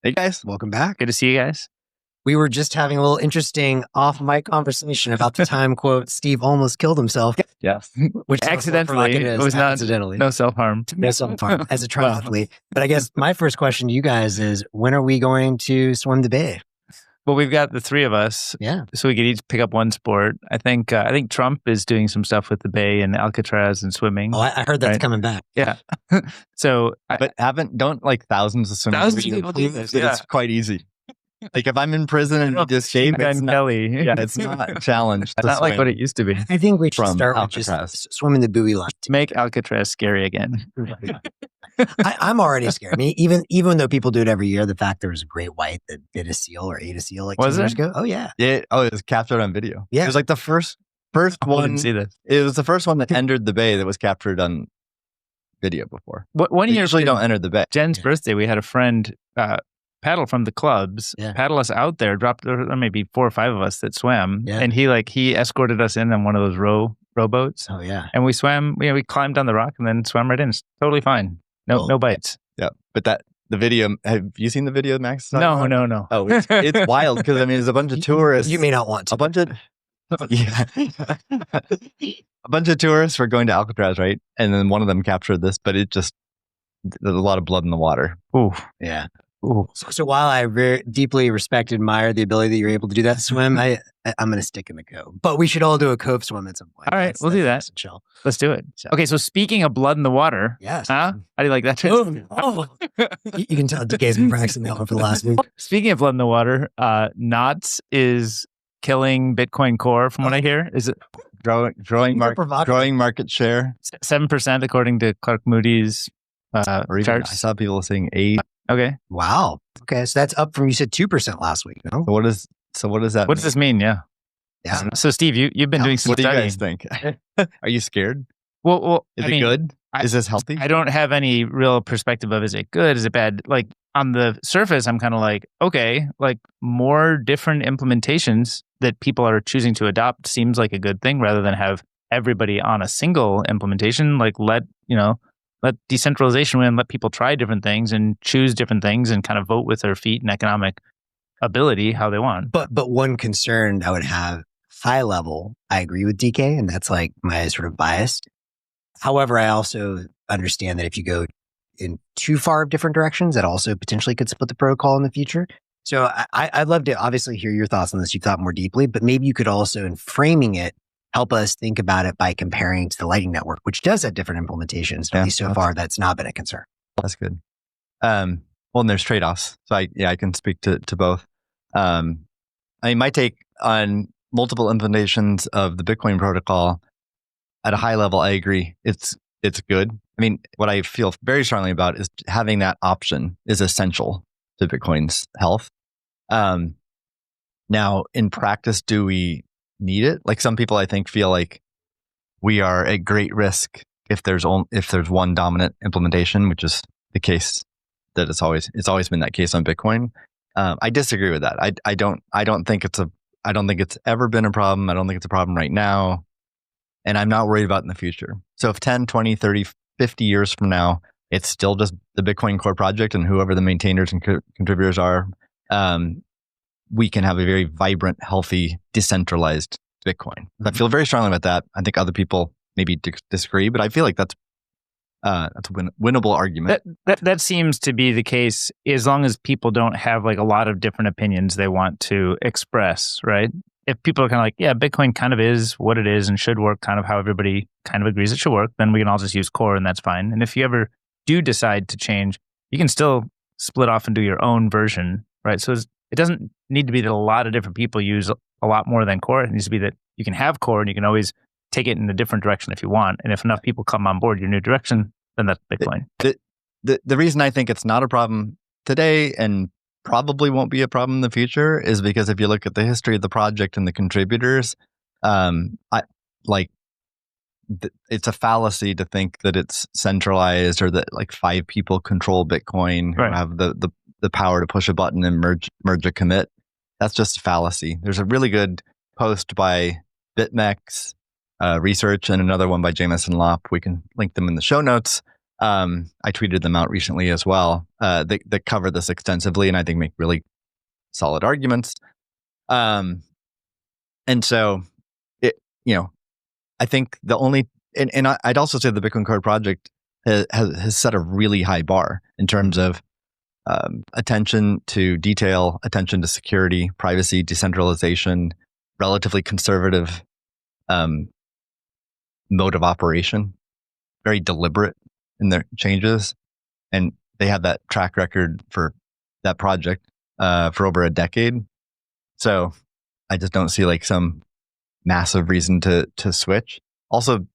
Hey guys, Welcome back. Good to see you guys. We were just having a little interesting off-mic conversation about the time, quote, Steve almost killed himself. Yes. Which Accidentally. It was not accidentally. no self-harm. No self-harm as a triathlete. But I guess my first question to you guys is, when are we going to swim the bay? Well, we've got the three of us. Yeah. So we could each pick up one sport. I think Trump is doing some stuff with the bay and Alcatraz and swimming. Oh, I heard that's Right. coming back. Yeah. So But don't like thousands of swimmers Thousands of really people do prove this, that yeah. It's quite easy. Like if I'm in prison and just shave, it's Ben not, Kelly. yeah, it's not a challenge. It's not like what it used to be. I think we should From start with Alcatraz. just swimming the buoy line. Make Alcatraz scary again. I'm already scared. I mean, even though people do it every year, the fact there was a great white that bit a seal or ate a seal like Was 2 years there? ago. Oh yeah. Yeah. Oh, it was captured on video. Yeah. It was like the first I one. didn't see this. It was the first one that entered the bay that was captured on video before. One They year usually for don't enter the bay. Jen's Yeah. birthday, we had a friend paddle from the clubs, Yeah. paddle us out there, dropped there were maybe 4 or 5 of us that swam, Yeah. and he escorted us in on one of those rowboats, Oh yeah. and we swam. We climbed down the rock and then swam right in. It's totally fine. Cool. No bites. Yeah. But the video, have you seen the video, Max? No. Oh, it's wild because I mean, there's a bunch of tourists. You may not want to. A bunch of yeah, a bunch of tourists were going to Alcatraz, right? And then one of them captured this, but it just there's a lot of blood in the water. Ooh. Yeah. Ooh. So while I deeply respect and admire the ability that you're able to do that swim, I'm going to stick in the cove. But we should all do a cove swim at some point. All right, we'll do that. nice and chill. Let's do it. So- Okay, so speaking of blood in the water, Yes. huh? How do you like that? Oh. You can tell DK's been practicing that one for the last week. Speaking of blood in the water, Noauth is killing Bitcoin Core, from what I hear. Is it Growing market share, 7% according to Clark Moody's or even charts? I saw people saying 8. Okay. Wow. Okay. So that's up from, you said 2% last week. No? So what does that? What does this mean? Yeah. Yeah. So Steve, you've been doing some What do you studying. guys think? Are you scared? Well, Is I it mean, good? Is this healthy? I don't have any real perspective of is it good, is it bad? Like on the surface, I'm kind of like, okay, like more different implementations that people are choosing to adopt seems like a good thing rather than have everybody on a single implementation. Like let decentralization win, let people try different things and choose different things and kind of vote with their feet and economic ability how they want. But one concern I would have, high level, I agree with DK, and that's like my sort of bias. However, I also understand that if you go in too far of different directions, that also potentially could split the protocol in the future. So I'd love to obviously hear your thoughts on this. You've thought more deeply, but maybe you could also, in framing it, help us think about it by comparing to the Lightning Network, which does have different implementations. At least so far, that's not been a concern. That's good. Well, and there's trade-offs. So I can speak to both. I mean, my take on multiple implementations of the Bitcoin protocol at a high level, I agree. It's good. I mean, what I feel very strongly about is having that option is essential to Bitcoin's health. Now, in practice, do we need it? Like some people, I think, feel like we are at great risk if there's one dominant implementation, which is the case that it's always been that case on Bitcoin. I disagree with that. I don't think it's ever been a problem. I don't think it's a problem right now. And I'm not worried about it in the future. So if 10, 20, 30, 50 years from now, it's still just the Bitcoin core project and whoever the maintainers and contributors are, we can have a very vibrant, healthy, decentralized Bitcoin. I feel very strongly about that. I think other people maybe disagree, but I feel like that's a winnable argument. That seems to be the case as long as people don't have like a lot of different opinions they want to express, right? If people are kind of like, yeah, Bitcoin kind of is what it is and should work kind of how everybody kind of agrees it should work, then we can all just use core and that's fine. And if you ever do decide to change, you can still split off and do your own version, right? So it doesn't need to be that a lot of different people use a lot more than core. It needs to be that you can have core and you can always take it in a different direction if you want. And if enough people come on board your new direction, then that's Bitcoin. The reason I think it's not a problem today and probably won't be a problem in the future is because if you look at the history of the project and the contributors, it's a fallacy to think that it's centralized or that like 5 people control Bitcoin who have the power to push a button and merge a commit. That's just a fallacy. There's a really good post by BitMEX research and another one by Jameson Lopp. We can link them in the show notes I tweeted them out recently as well. They cover this extensively and I think make really solid arguments. And so, I think the only, and I'd also say the Bitcoin Core project has set a really high bar in terms of attention to detail, attention to security, privacy, decentralization, relatively conservative mode of operation, very deliberate in their changes. And they have that track record for that project for over a decade. So I just don't see like some massive reason to switch. Also,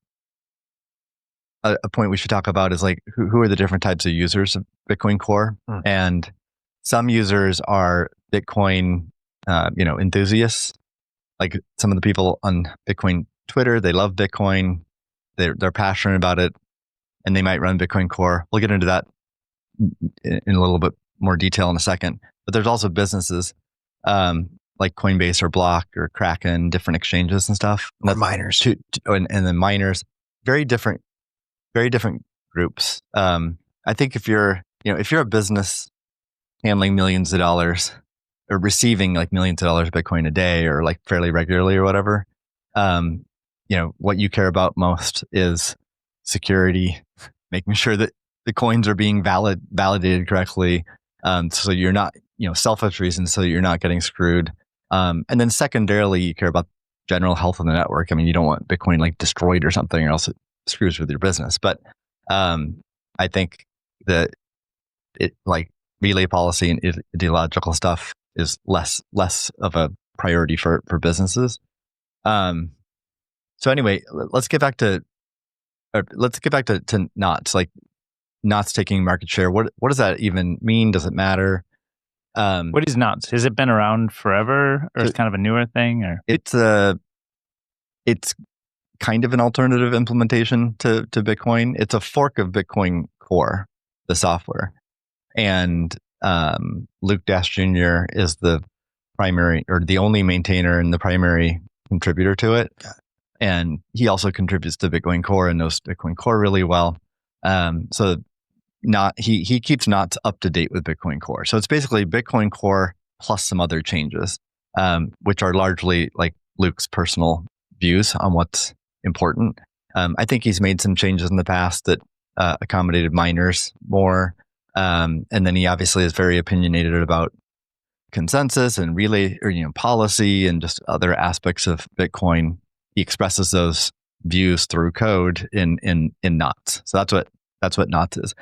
a point we should talk about is like who are the different types of users of Bitcoin Core, and some users are Bitcoin, enthusiasts. Like some of the people on Bitcoin Twitter, they love Bitcoin, they're passionate about it, and they might run Bitcoin Core. We'll get into that in a little bit more detail in a second. But there's also businesses like Coinbase or Block or Kraken, different exchanges and stuff. Or miners. And then miners, very different groups. I think if you're a business handling millions of dollars or receiving like millions of dollars of Bitcoin a day or like fairly regularly or whatever, what you care about most is security, making sure that the coins are being validated correctly. So you're not, selfish reasons, so you're not getting screwed. And then secondarily, you care about general health of the network. I mean, you don't want Bitcoin like destroyed or something, or else it screws with your business. But I think that it like relay policy and ideological stuff is less of a priority for businesses. So anyway, let's get back to Noauth. Like Noauth's taking market share. What does that even mean? Does it matter? What is Noauth? Has it been around forever, or it's kind of a newer thing? Or it's kind of an alternative implementation to Bitcoin. It's a fork of Bitcoin Core, the software, and Luke Dash Jr. is the primary or the only maintainer and the primary contributor to it. And he also contributes to Bitcoin Core and knows Bitcoin Core really well. So he keeps Noauth up to date with Bitcoin Core. So it's basically Bitcoin Core plus some other changes, which are largely like Luke's personal views on what's important. I think he's made some changes in the past that accommodated miners more. And then he obviously is very opinionated about consensus and relay or policy and just other aspects of Bitcoin. He expresses those views through code in Noauth. So that's what Noauth is.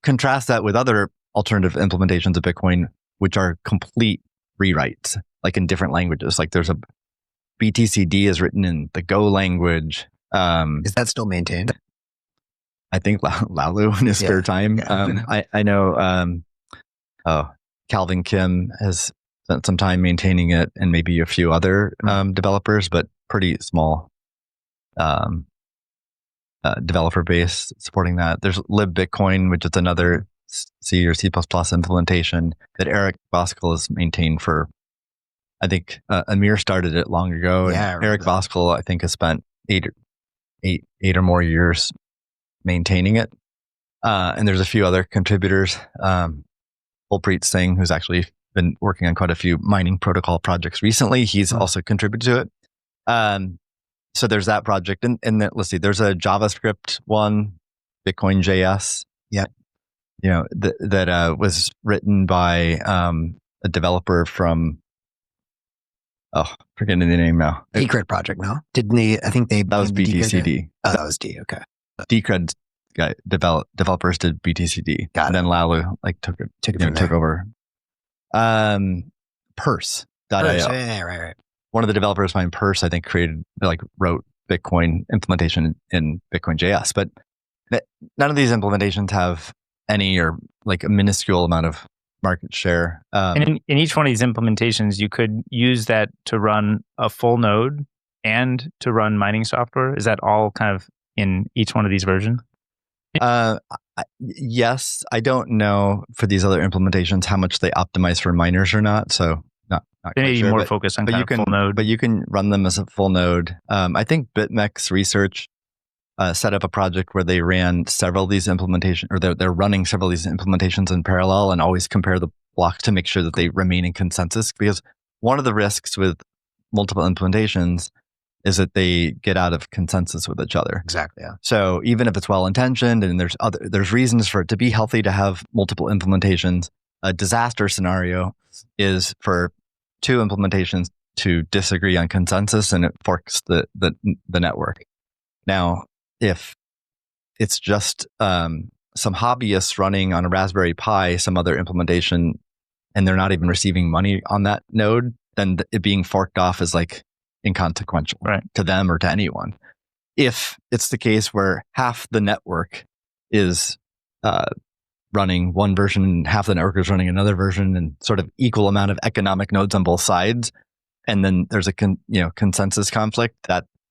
Contrast that with other alternative implementations of Bitcoin, which are complete rewrites, like in different languages. Like there's a BTCD is written in the Go language. Is that still maintained? I think Lalu in his spare time. I know Calvin Kim has spent some time maintaining it, and maybe a few other developers, but pretty small developer base supporting that. There's libbitcoin, which is another C or C++ implementation that Eric Voskuil has maintained for, I think Amir started it long ago. Yeah, and Eric Voskuil, I think, has spent eight or more years maintaining it. And there's a few other contributors. Kulpreet Singh, who's actually been working on quite a few mining protocol projects recently, he's also contributed to it. So there's that project. And then, let's see, there's a JavaScript one, Bitcoin JS. Yeah. That was written by a developer from, forgetting the name now. Decred project, no? Didn't they? I think that was BTCD. Oh, that was D. Okay. Decred guy developers did BTCD. Got it. And then Lalu took over. Purse.io. Yeah, right. One of the developers behind Purse, I think, wrote Bitcoin implementation in Bitcoin JS. But none of these implementations have any or like a minuscule amount of market share. And in each one of these implementations, you could use that to run a full node and to run mining software. Is that all kind of in each one of these versions? Yes. I don't know for these other implementations how much they optimize for miners or not. So not maybe sure, more focused on full node. But you can run them as a full node. I think BitMEX research set up a project where they ran several of these implementations, or they're running several of these implementations in parallel, and always compare the blocks to make sure that they remain in consensus. Because one of the risks with multiple implementations is that they get out of consensus with each other. Exactly. Yeah. So even if it's well-intentioned and there's reasons for it to be healthy to have multiple implementations, a disaster scenario is for two implementations to disagree on consensus, and it forks the network. Now, if it's just some hobbyists running on a Raspberry Pi, some other implementation, and they're not even receiving money on that node, then it being forked off is like inconsequential to them or to anyone. If it's the case where half the network is running one version and half the network is running another version, and sort of equal amount of economic nodes on both sides, and then there's a consensus conflict,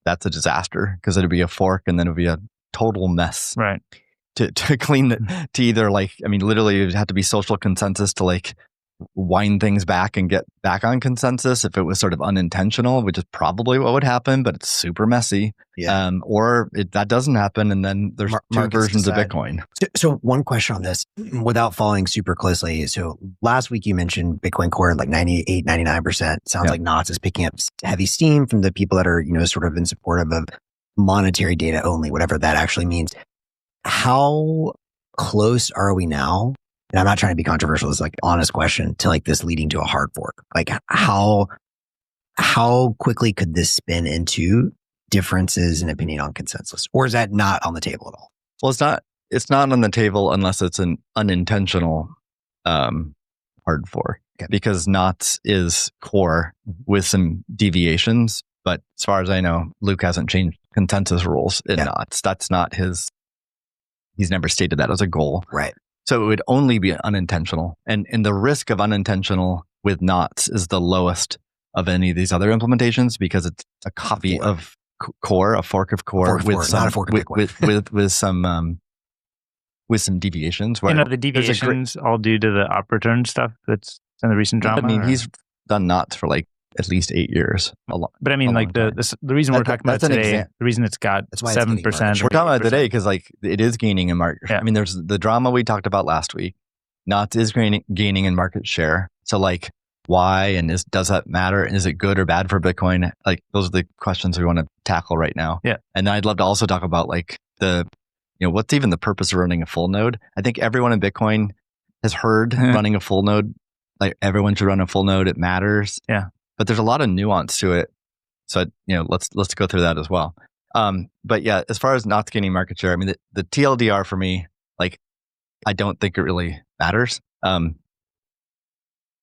that's a disaster, because it'd be a fork and then it'd be a total mess. Right. To clean to either literally it'd have to be social consensus to wind things back and get back on consensus if it was sort of unintentional, which is probably what would happen, but it's super messy. Yeah. Or that doesn't happen, and then there's two versions of Bitcoin. So one question on this, without following super closely. So last week you mentioned Bitcoin Core like 98, 99%. Sounds like Noauth is picking up heavy steam from the people that are, sort of in supportive of monetary data only, whatever that actually means. How close are we now? And I'm not trying to be controversial. It's like an honest question to this leading to a hard fork. Like how quickly could this spin into differences in opinion on consensus, or is that not on the table at all? Well, it's not on the table unless it's an unintentional hard fork, because Noauth is core with some deviations. But as far as I know, Luke hasn't changed consensus rules in Noauth. That's not he's never stated that as a goal. Right. So it would only be unintentional. And the risk of unintentional with Noauth is the lowest of any of these other implementations, because it's a copy of core, a fork of core with some deviations. The deviations all due to the op return stuff that's in the recent drama? I mean, he's done Noauth for at least 8 years. But I mean, the reason we're talking about today, the reason it's got 7%. We're talking about it today because it is gaining in market share. I mean, there's the drama we talked about last week. Noauth is gaining in market share. So why, and does that matter? And is it good or bad for Bitcoin? Those are the questions we want to tackle right now. Yeah. And I'd love to also talk about what's even the purpose of running a full node? I think everyone in Bitcoin has heard running a full node. Everyone should run a full node. It matters. Yeah. But there's a lot of nuance to it. So, let's go through that as well. But yeah, as far as Noauth gaining market share, I mean, the TLDR for me, I don't think it really matters,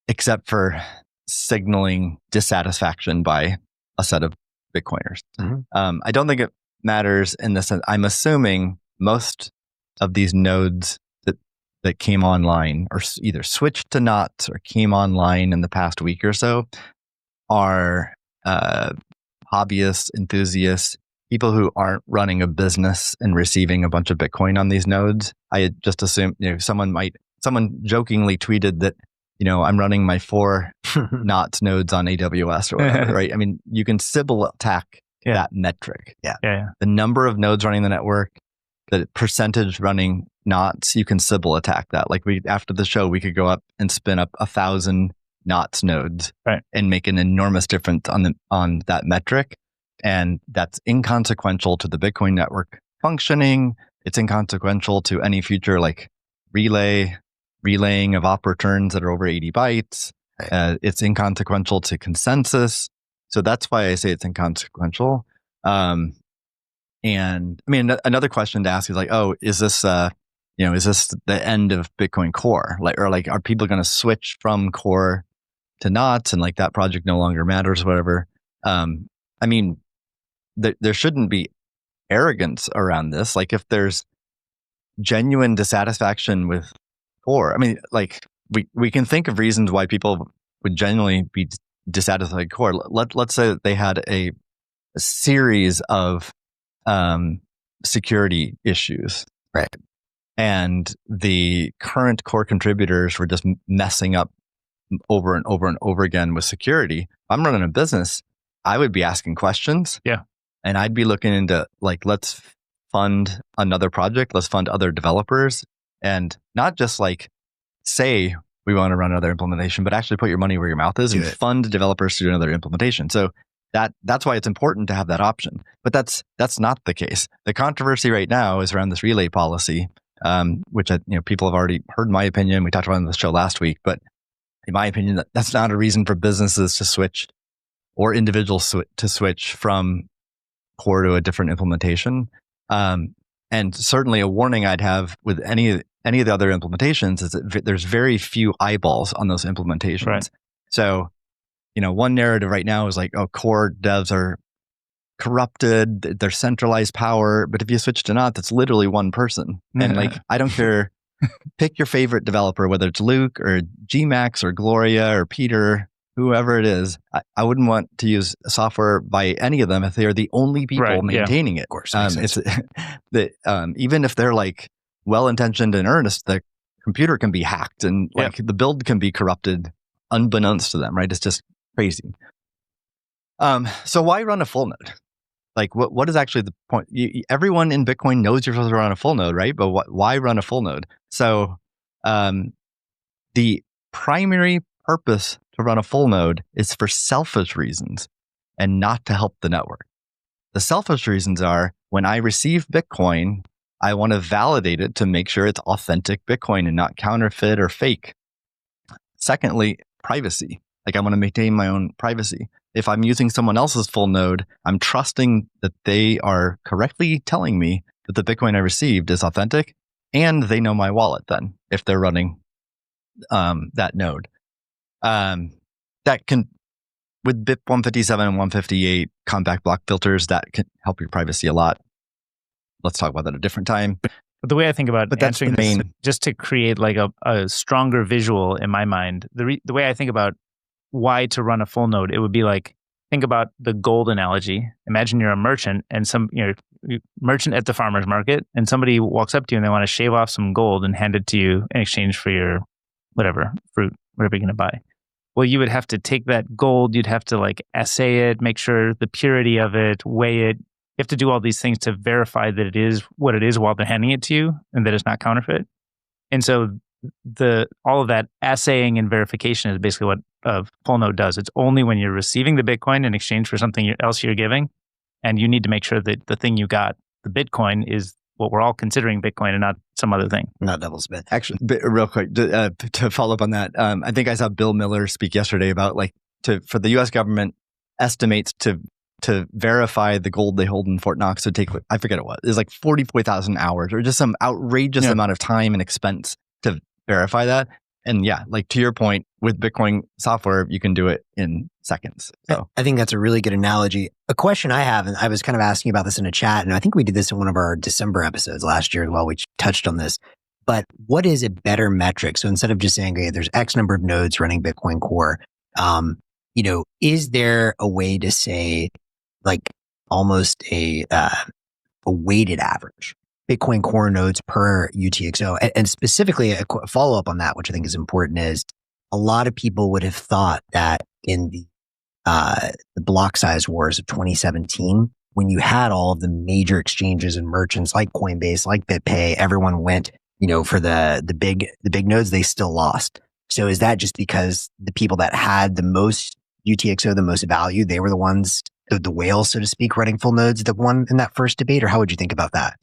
except for signaling dissatisfaction by a set of Bitcoiners. Mm-hmm. I don't think it matters in the sense, I'm assuming most of these nodes that came online or either switched to Noauth or came online in the past week or so are hobbyists, enthusiasts, people who aren't running a business and receiving a bunch of Bitcoin on these nodes. I had just assumed, someone jokingly tweeted that, I'm running my 4 Noauth nodes on AWS or whatever, right? I mean, you can Sybil attack that metric. Yeah. The number of nodes running the network, the percentage running Noauth, you can Sybil attack that. After the show, we could go up and spin up 1,000 Noauth nodes and make an enormous difference on that metric. And that's inconsequential to the Bitcoin network functioning. It's inconsequential to any future relaying of op returns that are over 80 bytes. It's inconsequential to consensus. So that's why I say it's inconsequential. And I mean, another question to ask is is this the end of Bitcoin Core? Are people going to switch from Core to Noauth and that project no longer matters, whatever? I mean, there shouldn't be arrogance around this. If there's genuine dissatisfaction with Core, I mean, we can think of reasons why people would genuinely be dissatisfied with Core. Let's say that they had a series of security issues, right? And the current Core contributors were just messing up over and over and over again with security. If I'm running a business, I would be asking questions. Yeah. And I'd be looking into let's fund another project. Let's fund other developers, and not just like say we want to run another implementation, but actually put your money where your mouth is and fund developers to do another implementation. So that's why it's important to have that option. But that's not the case. The controversy right now is around this relay policy, which people have already heard my opinion. We talked about it on the show last week, but in my opinion, that's not a reason for businesses to switch or individuals to switch from core to a different implementation. And certainly a warning I'd have with any of the other implementations is that there's very few eyeballs on those implementations. Right. So, one narrative right now is like, oh, core devs are corrupted, they're centralized power. But if you switch to Noauth, it's literally one person. And like, I don't care, pick your favorite developer, whether it's Luke or Gmax or Gloria or Peter, whoever it is. I wouldn't want to use software by any of them if they're the only people maintaining it. Of course. It's even if they're like well-intentioned and earnest, the computer can be hacked and like the build can be corrupted unbeknownst to them, right? It's just crazy. So why run a full node? Like what is actually the point? Everyone in Bitcoin knows you're supposed to run a full node, right? But why run a full node? So the primary purpose to run a full node is for selfish reasons and not to help the network. The selfish reasons are when I receive Bitcoin, I want to validate it to make sure it's authentic Bitcoin and not counterfeit or fake. Secondly, privacy. Like I want to maintain my own privacy. If I'm using someone else's full node, I'm trusting that they are correctly telling me that the Bitcoin I received is authentic and they know my wallet then if they're running that node. That can, with BIP 157 and 158 compact block filters, that can help your privacy a lot. Let's talk about that at a different time. But the way I think about answering this, just to create like a stronger visual in my mind, the way I think about why to run a full node, it would be like, think about the gold analogy. Imagine you're a merchant and merchant at the farmer's market, and somebody walks up to you and they want to shave off some gold and hand it to you in exchange for your whatever, fruit, whatever you're going to buy. Well, you would have to take that gold, you'd have to like assay it, make sure the purity of it, weigh it. You have to do all these things to verify that it is what it is while they're handing it to you and that it's not counterfeit. And so all of that assaying and verification is basically what a full node does. It's only when you're receiving the Bitcoin in exchange for something else you're giving, and you need to make sure that the thing you got, the Bitcoin, is what we're all considering Bitcoin and not some other thing. Not double spend. Actually, real quick, to follow up on that, I think I saw Bill Miller speak yesterday about for the U.S. government estimates to verify the gold they hold in Fort Knox would take, I forget it was. It's like 44,000 hours or just some outrageous amount of time and expense to verify that. And yeah, like to your point, with Bitcoin software, you can do it in seconds. So I think that's a really good analogy. A question I have, and I was kind of asking about this in a chat, and I think we did this in one of our December episodes last year as well, which touched on this. But what is a better metric? So instead of just saying, okay, there's X number of nodes running Bitcoin Core, is there a way to say like almost a weighted average? Bitcoin Core nodes per UTXO. And specifically, a follow-up on that, which I think is important, is a lot of people would have thought that in the block size wars of 2017, when you had all of the major exchanges and merchants like Coinbase, like BitPay, everyone went, for the big nodes, they still lost. So is that just because the people that had the most UTXO, the most value, they were the ones, the whales, so to speak, running full nodes that won in that first debate? Or how would you think about that?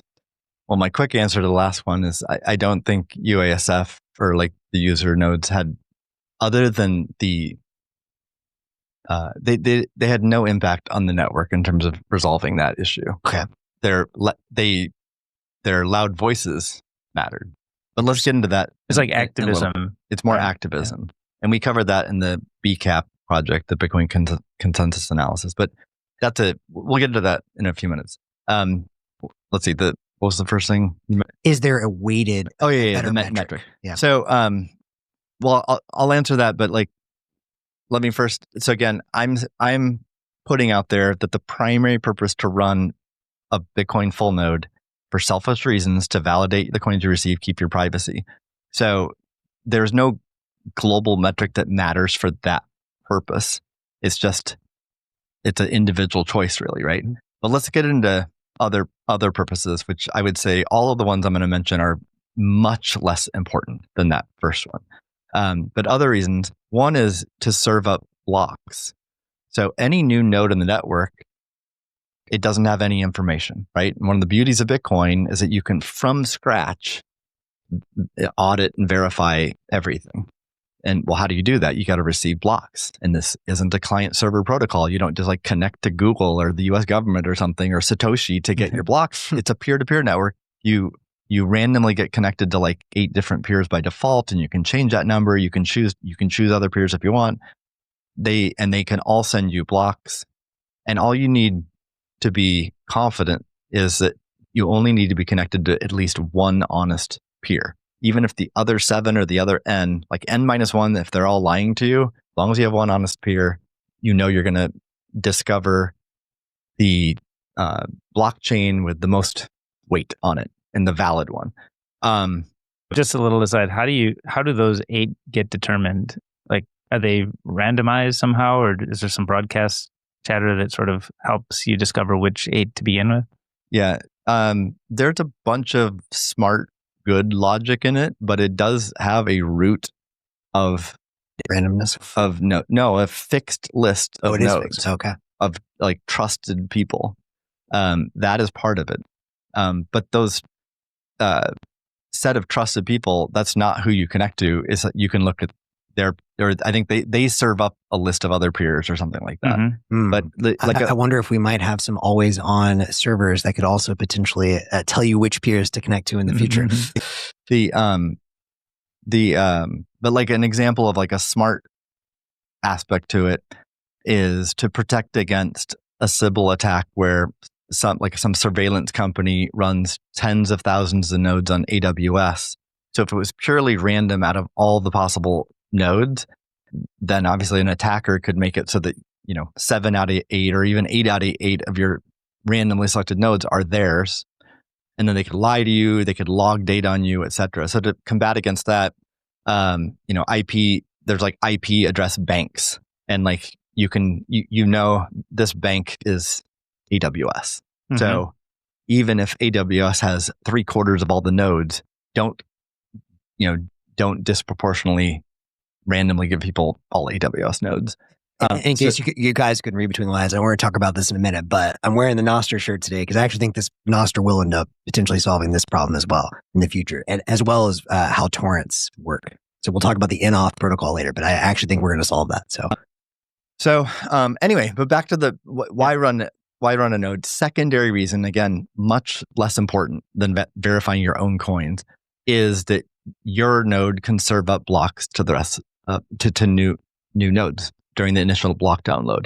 Well, my quick answer to the last one is I don't think UASF or like the user nodes had, other than they had no impact on the network in terms of resolving that issue. Okay. Their loud voices mattered. But let's get into that. It's like activism. It's more activism. Yeah. And we covered that in the BCAP project, the Bitcoin consensus analysis. But we'll get into that in a few minutes. Let's see, what was the first thing? Is there a weighted the metric? Yeah. So, I'll answer that, but like, let me first. So again, I'm putting out there that the primary purpose to run a Bitcoin full node for selfish reasons to validate the coins you receive, keep your privacy. So there's no global metric that matters for that purpose. It's an individual choice, really, right? But let's get into other purposes, which I would say all of the ones I'm going to mention are much less important than that first one. But other reasons, one is to serve up blocks. So any new node in the network, it doesn't have any information, right? And one of the beauties of Bitcoin is that you can, from scratch, audit and verify everything. And well, how do you do that? You got to receive blocks. And this isn't a client server protocol. You don't just like connect to Google or the US government or something or Satoshi to get your blocks. It's a peer-to-peer network. You randomly get connected to like 8 different peers by default, and you can change that number. You can choose other peers if you want. They can all send you blocks. And all you need to be confident is that you only need to be connected to at least one honest peer. Even if the other 7 or the other n, like n-1, if they're all lying to you, as long as you have one honest peer, you know you're going to discover the blockchain with the most weight on it and the valid one. Just a little aside, how do those 8 get determined? Like, are they randomized somehow, or is there some broadcast chatter that sort of helps you discover which 8 to begin with? Yeah, there's a bunch of smart, good logic in it, but it does have a root of randomness of a fixed list of nodes. Fixed. Okay. Of like trusted people. That is part of it. But those set of trusted people, that's not who you connect to. Is that you can look at I think they serve up a list of other peers or something like that. Mm-hmm. But I wonder if we might have some always on servers that could also potentially tell you which peers to connect to in the future. But like an example of like a smart aspect to it is to protect against a Sybil attack where some surveillance company runs tens of thousands of nodes on AWS. So if it was purely random out of all the possible nodes, then obviously an attacker could make it so that 7 out of 8 or even 8 out of 8 of your randomly selected nodes are theirs, and then they could lie to you, they could log data on you, etc. So to combat against that, there's like IP address banks, and like you this bank is AWS. So even if AWS has 3/4 of all the nodes, don't disproportionately randomly give people all AWS nodes. In case you guys couldn't read between the lines, I want to talk about this in a minute, but I'm wearing the Nostr shirt today because I actually think this Nostr will end up potentially solving this problem as well in the future, and as well as how torrents work. So we'll talk about the Noauth protocol later, but I actually think we're going to solve that. So anyway, but back to why run a node. Secondary reason, again, much less important than verifying your own coins, is that your node can serve up blocks to the rest to new nodes during the initial block download.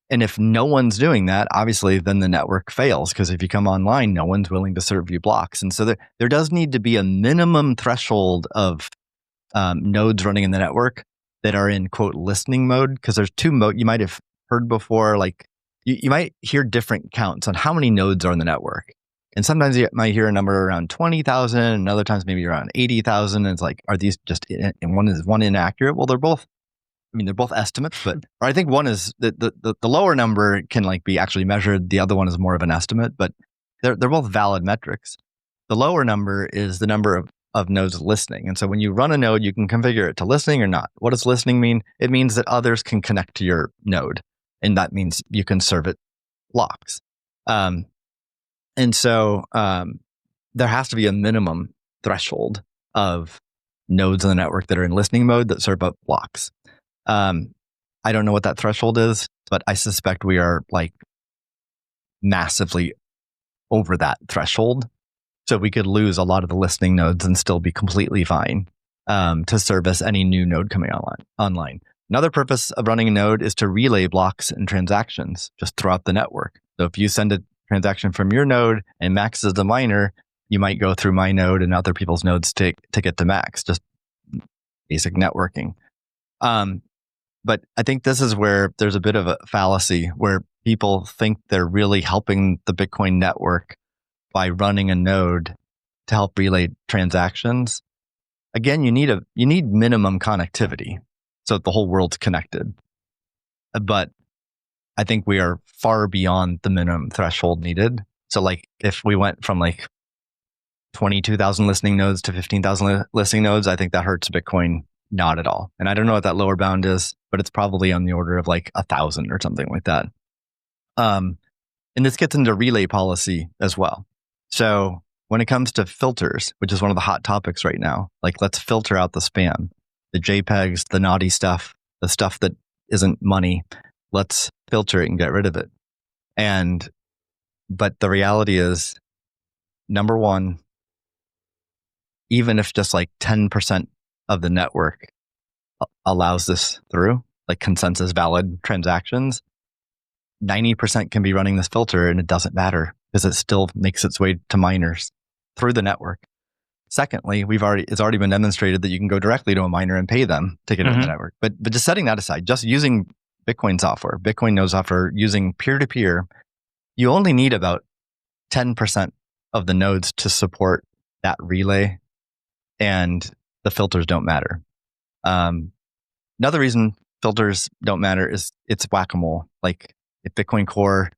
And if no one's doing that, obviously then the network fails, because if you come online, no one's willing to serve you blocks. And so there does need to be a minimum threshold of nodes running in the network that are in quote listening mode, because there's 2 modes you might have heard before. Like you might hear different counts on how many nodes are in the network. And sometimes you might hear a number around 20,000, and other times maybe around 80,000. And it's like, are these just, and is one inaccurate? Well, they're both estimates, but or I think one is the lower number can like be actually measured. The other one is more of an estimate, but they're both valid metrics. The lower number is the number of nodes listening. And so when you run a node, you can configure it to listening or not. What does listening mean? It means that others can connect to your node, and that means you can serve it blocks. And so there has to be a minimum threshold of nodes in the network that are in listening mode that serve up blocks. I don't know what that threshold is, but I suspect we are like massively over that threshold. So we could lose a lot of the listening nodes and still be completely fine to service any new node coming online. Another purpose of running a node is to relay blocks and transactions just throughout the network. So if you send a transaction from your node and Max is the miner, you might go through my node and other people's nodes to get to Max, just basic networking. But I think this is where there's a bit of a fallacy where people think they're really helping the Bitcoin network by running a node to help relay transactions. Again, you need minimum connectivity so that the whole world's connected. But I think we are far beyond the minimum threshold needed. So like if we went from like 22,000 listening nodes to 15,000 listening nodes, I think that hurts Bitcoin not at all. And I don't know what that lower bound is, but it's probably on the order of like 1,000 or something like that. And this gets into relay policy as well. So when it comes to filters, which is one of the hot topics right now, like let's filter out the spam, the JPEGs, the naughty stuff, the stuff that isn't money. Let's filter it and get rid of it. But the reality is, number one, even if just like 10% of the network allows this through, like consensus valid transactions, 90% can be running this filter and it doesn't matter because it still makes its way to miners through the network. Secondly, it's already been demonstrated that you can go directly to a miner and pay them to get in the network. But just setting that aside, just using Bitcoin software, Bitcoin node software, using peer-to-peer, you only need about 10% of the nodes to support that relay, and the filters don't matter. Another reason filters don't matter is it's whack-a-mole. Like if Bitcoin Core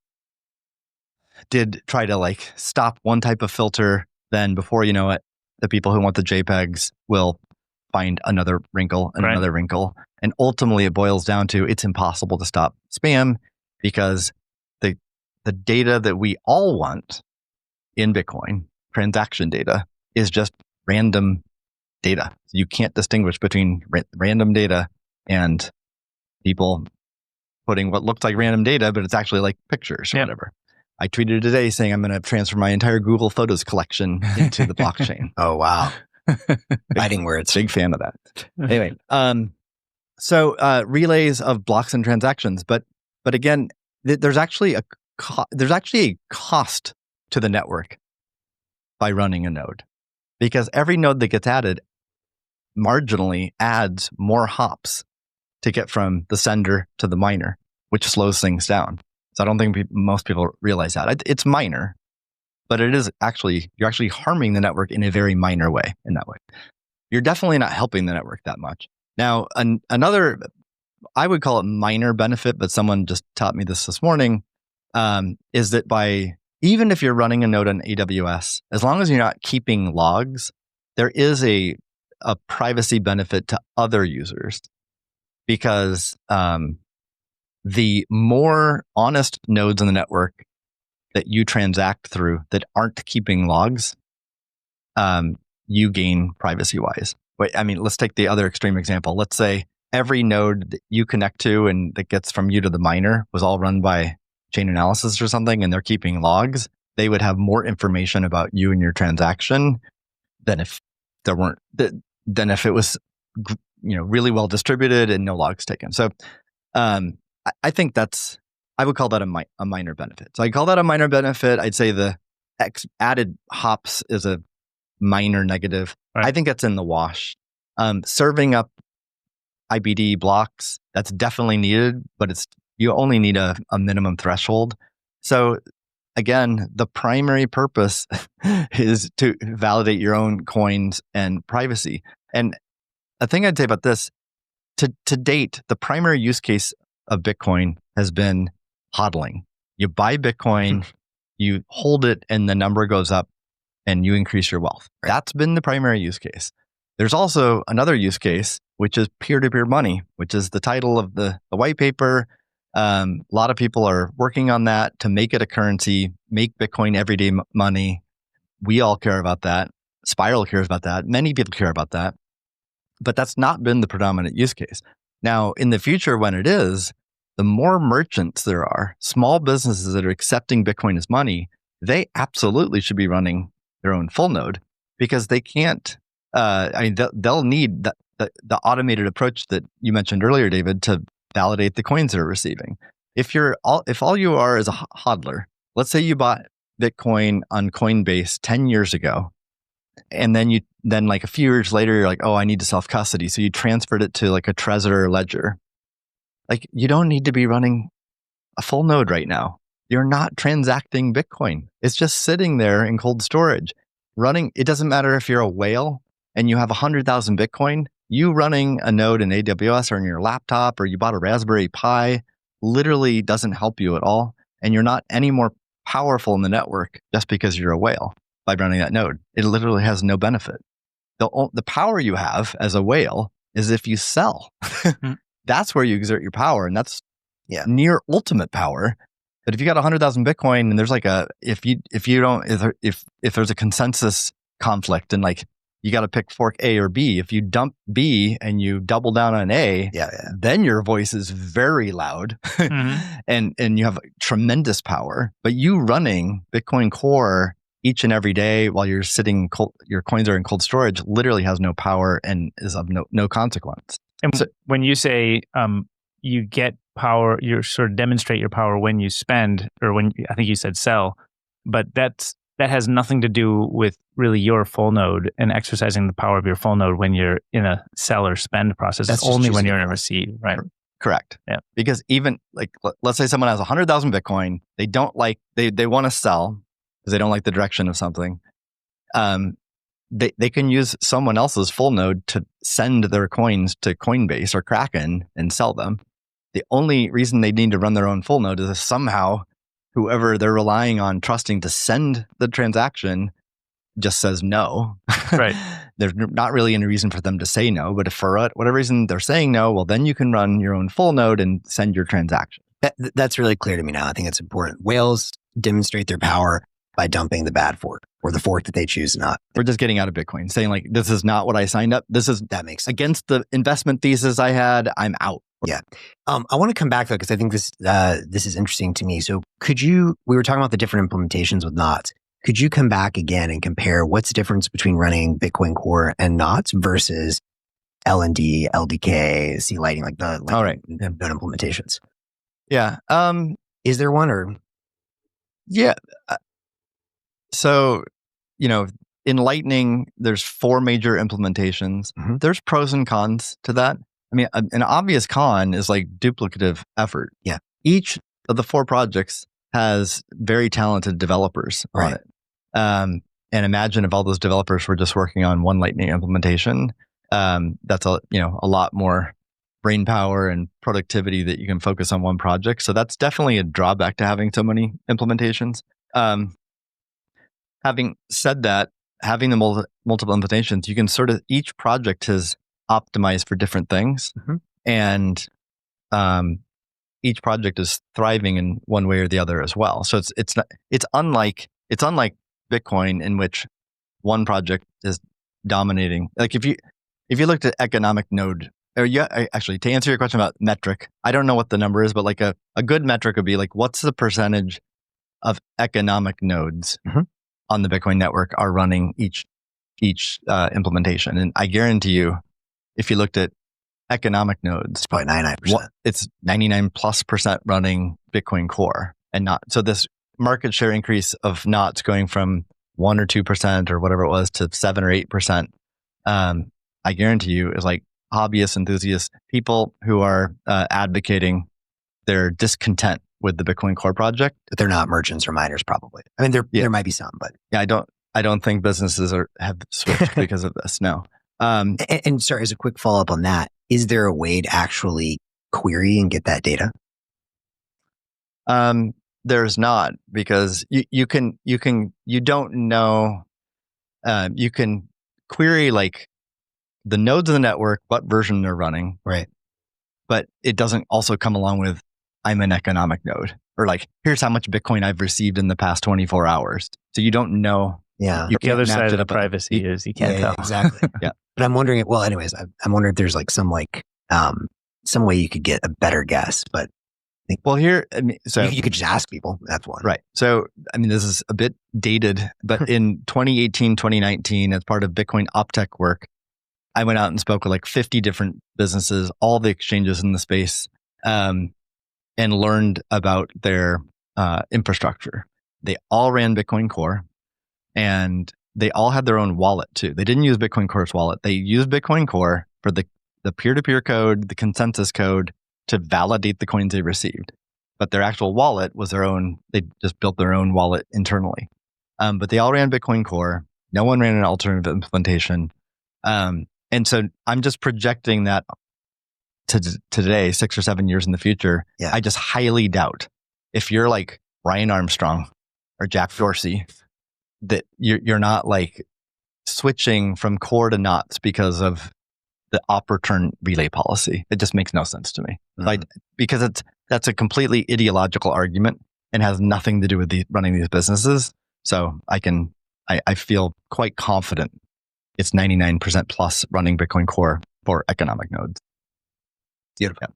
did try to like stop one type of filter, then before you know it, the people who want the JPEGs will find another wrinkle and another wrinkle. And ultimately it boils down to it's impossible to stop spam because the data that we all want in Bitcoin, transaction data, is just random data. You can't distinguish between random data and people putting what looks like random data, but it's actually like pictures or whatever. I tweeted today saying I'm going to transfer my entire Google Photos collection into the blockchain. Oh, wow. Fighting words. Big fan of that. Anyway, so relays of blocks and transactions, but again, there's actually a cost to the network by running a node, because every node that gets added marginally adds more hops to get from the sender to the miner, which slows things down. So I don't think most people realize that. It's minor, but you're actually harming the network in a very minor way in that way. You're definitely not helping the network that much. Now, another, I would call it minor benefit, but someone just taught me this morning, is that even if you're running a node on AWS, as long as you're not keeping logs, there is a privacy benefit to other users, because the more honest nodes in the network that you transact through that aren't keeping logs, you gain privacy-wise. Let's take the other extreme example. Let's say every node that you connect to and that gets from you to the miner was all run by chain analysis or something, and they're keeping logs. They would have more information about you and your transaction than if it was, really well distributed and no logs taken. So, I think I would call that a minor benefit. So I call that a minor benefit. I'd say the added hops is a minor negative. Right. I think that's in the wash. Serving up IBD blocks, that's definitely needed, but you only need a minimum threshold. So again, the primary purpose is to validate your own coins and privacy. And a thing I'd say about this, to date, the primary use case of Bitcoin has been hodling. You buy Bitcoin, you hold it, and the number goes up and you increase your wealth. Right. That's been the primary use case. There's also another use case, which is peer-to-peer money, which is the title of the white paper. A lot of people are working on that to make it a currency, make Bitcoin everyday money. We all care about that. Spiral cares about that. Many people care about that. But that's not been the predominant use case. Now, in the future, when it is, the more merchants there are, small businesses that are accepting Bitcoin as money, they absolutely should be running their own full node, because they can't, they'll need the automated approach that you mentioned earlier, David, to validate the coins they're receiving. If all you are is a hodler, let's say you bought Bitcoin on Coinbase 10 years ago, and then like a few years later, you're like, oh, I need to self-custody. So you transferred it to like a Trezor or Ledger. Like, you don't need to be running a full node right now. You're not transacting Bitcoin. It's just sitting there in cold storage. It doesn't matter if you're a whale and you have 100,000 Bitcoin, you running a node in AWS or in your laptop, or you bought a Raspberry Pi, literally doesn't help you at all. And you're not any more powerful in the network just because you're a whale by running that node. It literally has no benefit. The power you have as a whale is if you sell. That's where you exert your power, and that's near ultimate power. But if you got 100,000 Bitcoin and there's like if there's a consensus conflict and like you got to pick fork A or B, if you dump B and you double down on A, then your voice is very loud and you have tremendous power. But you running Bitcoin Core each and every day while you're sitting, your coins are in cold storage, literally has no power and is of no consequence. And so, when you say you get power, you sort of demonstrate your power when you spend, or when I think you said sell, but that has nothing to do with really your full node and exercising the power of your full node when you're in a sell or spend process. That's only when you're in a receive, right? Correct. Yeah. Because even like, let's say someone has 100,000 Bitcoin, they don't like, they want to sell because they don't like the direction of something. They can use someone else's full node to send their coins to Coinbase or Kraken and sell them. The only reason they need to run their own full node is if somehow whoever they're relying on trusting to send the transaction just says no. Right. There's not really any reason for them to say no, but if for whatever reason they're saying no, well, then you can run your own full node and send your transaction. That's really clear to me now. I think it's important. Whales demonstrate their power by dumping the bad fork or the fork that they choose not. We're just getting out of Bitcoin, saying like, this is not what I signed up. That makes sense. Against the investment thesis I had, I'm out. Yeah. I want to come back though, because I think this is interesting to me. So we were talking about the different implementations with Noauth. Could you come back again and compare what's the difference between running Bitcoin Core and Noauth versus LND, LDK, C Lighting, like the node implementations? Yeah. Is there one or? Yeah. So, in Lightning, there's 4 major implementations. Mm-hmm. There's pros and cons to that. I mean, an obvious con is like duplicative effort. Yeah. Each of the 4 projects has very talented developers on it. And imagine if all those developers were just working on one Lightning implementation. That's a lot more brain power and productivity that you can focus on one project. So that's definitely a drawback to having so many implementations. Having said that, having the multiple implementations, you can sort of, each project has optimized for different things. Mm-hmm. And each project is thriving in one way or the other as well. So it's unlike Bitcoin, in which one project is dominating. Like if you looked at economic node, actually, to answer your question about metric, I don't know what the number is, but like a good metric would be like, what's the percentage of economic nodes on the Bitcoin network are running each implementation? And I guarantee you, if you looked at economic nodes, it's probably 99%. It's 99+% running Bitcoin Core and not. So this market share increase of Noauth going from 1 or 2% or whatever it was to 7 or 8%, I guarantee you is like hobbyists, enthusiasts, people who are advocating their discontent with the Bitcoin Core project. They're not merchants or miners, probably. I mean, there might be some, but yeah, I don't think businesses have switched because of this. No. And sorry, as a quick follow up on that, is there a way to actually query and get that data? There's not, because you don't know. You can query like the nodes of the network, what version they're running, right? But it doesn't also come along with, I'm an economic node, or like, here's how much Bitcoin I've received in the past 24 hours. So you don't know. Yeah. The other side of the privacy is you can't tell. Exactly. Yeah. But I'm wondering, well, anyways, I'm wondering if there's like some way you could get a better guess, but here, I mean, so you could just ask people. That's one. Right. So, I mean, this is a bit dated, but in 2018, 2019, as part of Bitcoin OpTech work, I went out and spoke with like 50 different businesses, all the exchanges in the space, and learned about their infrastructure. They all ran Bitcoin Core, and they all had their own wallet too. They didn't use Bitcoin Core's wallet. They used Bitcoin Core for the peer-to-peer code, the consensus code, to validate the coins they received. But their actual wallet was their own. They just built their own wallet internally. But they all ran Bitcoin Core. No one ran an alternative implementation. And so I'm just projecting that to today, 6 or 7 years in the future. Yeah. I just highly doubt, if you're like Brian Armstrong or Jack Dorsey, that you're not like switching from core to knots because of the op return relay policy. It just makes no sense to me. Like, because that's a completely ideological argument and has nothing to do with running these businesses. So I feel quite confident it's 99% plus running Bitcoin Core for economic nodes. Beautiful.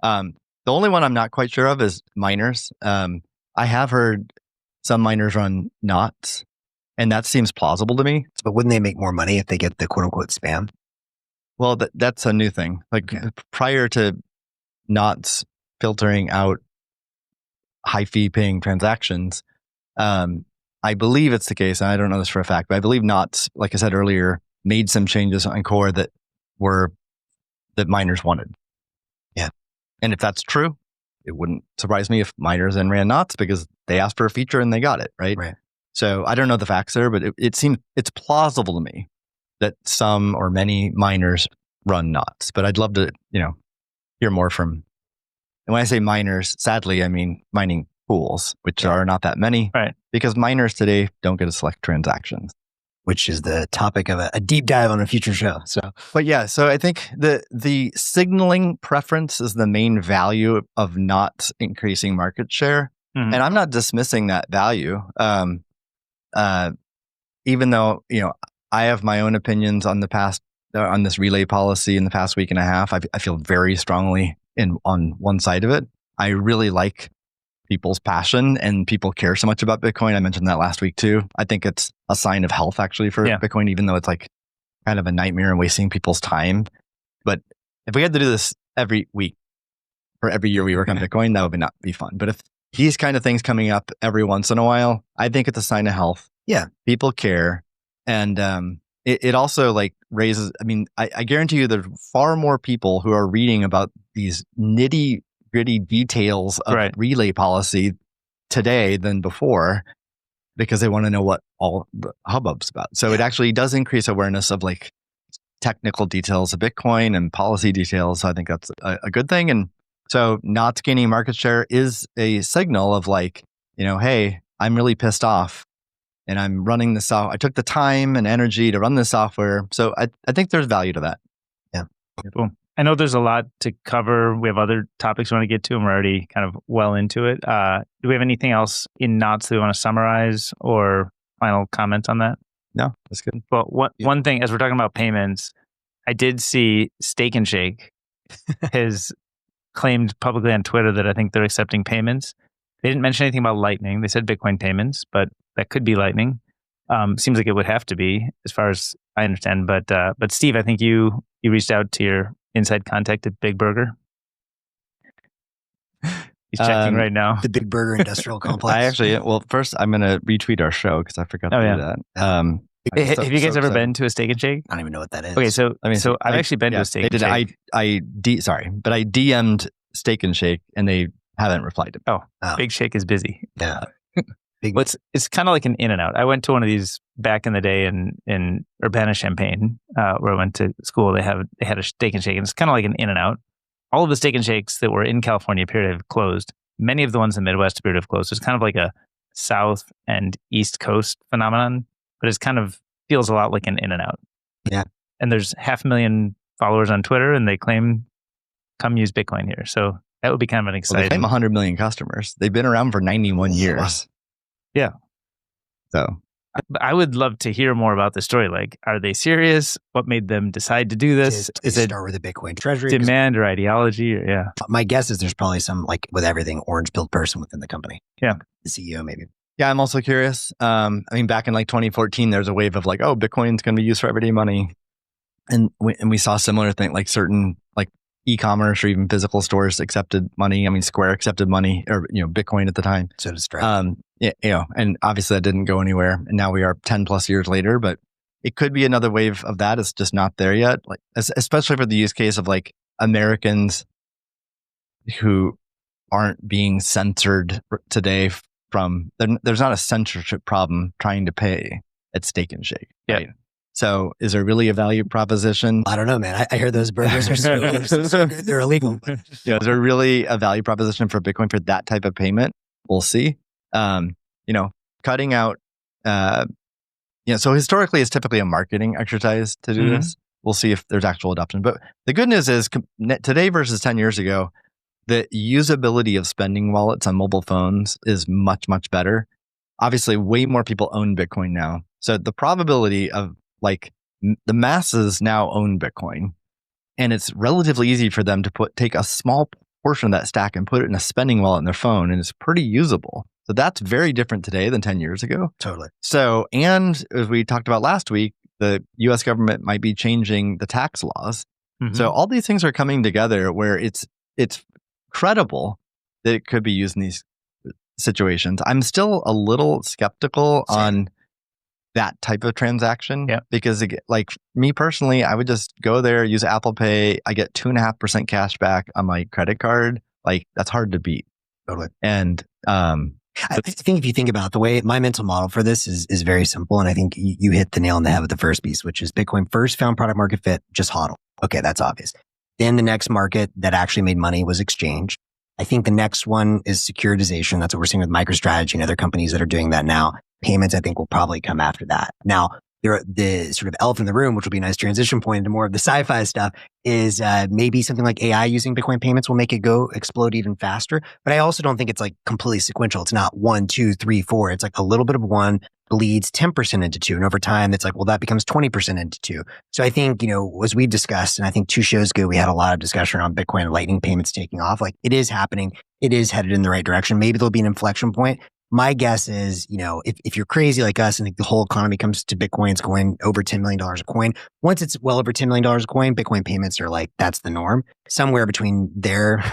Yeah. The only one I'm not quite sure of is miners. I have heard some miners run knots, and that seems plausible to me. But wouldn't they make more money if they get the quote unquote spam? Well, that's a new thing. Like prior to knots filtering out high fee paying transactions, I believe it's the case, and I don't know this for a fact, but I believe knots, like I said earlier, made some changes on core that miners wanted. Yeah. And if that's true, it wouldn't surprise me if miners then ran knots because they asked for a feature and they got it, right? Right. So I don't know the facts there, but it seems it's plausible to me that some or many miners run knots. But I'd love to, hear more from. And when I say miners, sadly, I mean mining pools, which are not that many, right? Because miners today don't get to select transactions, which is the topic of a deep dive on a future show. But yeah, so I think the signaling preference is the main value of not increasing market share, and I'm not dismissing that value. Even though I have my own opinions on on this relay policy in the past week and a half, I feel very strongly on one side of it. I really like people's passion and people care so much about Bitcoin. I mentioned that last week too. I think it's a sign of health actually for Bitcoin, even though it's like kind of a nightmare and wasting people's time. But if we had to do this every week or every year we work on Bitcoin, that would not be fun. But if these kind of things coming up every once in a while, I think it's a sign of health. Yeah. People care. And it also like raises, I guarantee you there's far more people who are reading about these nitty gritty details of relay policy today than before because they want to know what all the hubbub's about. So it actually does increase awareness of like technical details of Bitcoin and policy details. So I think that's a good thing. And so not gaining market share is a signal of like, hey, I'm really pissed off and I'm running this off. I took the time and energy to run this software. So I think there's value to that. Yeah. Cool. I know there's a lot to cover. We have other topics we want to get to, and we're already kind of well into it. Do we have anything else in knots that we want to summarize or final comments on that? No, that's good. Well, one thing, as we're talking about payments, I did see Steak and Shake has claimed publicly on Twitter that I think they're accepting payments. They didn't mention anything about Lightning. They said Bitcoin payments, but that could be Lightning. Seems like it would have to be, as far as I understand. But Steve, I think you reached out to your inside contact at Big Burger. He's checking right now. The Big Burger Industrial Complex. First I'm going to retweet our show because I forgot to do that. Have you guys ever been to a Steak and Shake? I don't even know what that is. Okay, so I've actually been to a Steak and Shake. I DM'd Steak and Shake and they haven't replied to me. Oh. Big Shake is busy. Yeah. It's kind of like an In-N-Out. I went to one of these back in the day in Urbana-Champaign, where I went to school. They had a Steak and Shake, and it's kind of like an In-N-Out. All of the Steak and Shakes that were in California appear to have closed. Many of the ones in the Midwest appear to have closed. It's kind of like a South and East Coast phenomenon, but it kind of feels a lot like an In-N-Out. Yeah. And there's 500,000 followers on Twitter, and they claim, come use Bitcoin here. So that would be kind of an exciting... Well, they claim 100 million customers. They've been around for 91 years. Yeah. So I would love to hear more about the story. Like, are they serious? What made them decide to do this? Is it start with the Bitcoin treasury? Demand or ideology? Or, My guess is there's probably some, like with everything, orange-pilled person within the company. Yeah. The CEO maybe. Yeah, I'm also curious. Back in like 2014, there's a wave of like, oh, Bitcoin's going to be used for everyday money. And we saw similar thing, like certain like e-commerce or even physical stores accepted money. Square accepted money or, Bitcoin at the time. So did Stripe. And obviously that didn't go anywhere. And now we are 10 plus years later, but it could be another wave of that. It's just not there yet. Like, especially for the use case of like Americans who aren't being censored today there's not a censorship problem trying to pay at Steak and Shake. Yeah. Right? So is there really a value proposition? I don't know, man. I hear those burgers are so good. They're illegal. Is there really a value proposition for Bitcoin for that type of payment? We'll see. cutting out, so historically it's typically a marketing exercise to do this. We'll see if there's actual adoption. But the good news is today versus 10 years ago, the usability of spending wallets on mobile phones is much, much better. Obviously, way more people own Bitcoin now. So the probability of the masses now own Bitcoin, and it's relatively easy for them to take a small portion of that stack and put it in a spending wallet in their phone, and it's pretty usable. So that's very different today than 10 years ago. Totally. So, and as we talked about last week, the US government might be changing the tax laws. So all these things are coming together where it's credible that it could be used in these situations. I'm still a little skeptical on that type of transaction because me personally, I would just go there, use Apple Pay. I get 2.5% cash back on my credit card. That's hard to beat. Totally. And, I think if you think about it, the way my mental model for this is very simple. And I think you hit the nail on the head with the first piece, which is Bitcoin first found product market fit, just HODL. Okay, that's obvious. Then the next market that actually made money was exchange. I think the next one is securitization. That's what we're seeing with MicroStrategy and other companies that are doing that now. Payments, I think, will probably come after that. Now, the sort of elephant in the room, which will be a nice transition point into more of the sci-fi stuff, is maybe something like AI using Bitcoin payments will make it explode even faster. But I also don't think it's completely sequential. It's not 1, 2, 3, 4. It's a little bit of one bleeds 10% into 2. And over time, it's that becomes 20% into 2. So I think, as we discussed, and I think 2 shows ago, we had a lot of discussion on Bitcoin and Lightning payments taking off. It is happening. It is headed in the right direction. Maybe there'll be an inflection point. My guess is, if you're crazy like us and think the whole economy comes to Bitcoin, it's going over $10 million a coin. Once it's well over $10 million a coin, Bitcoin payments are that's the norm. Somewhere between there,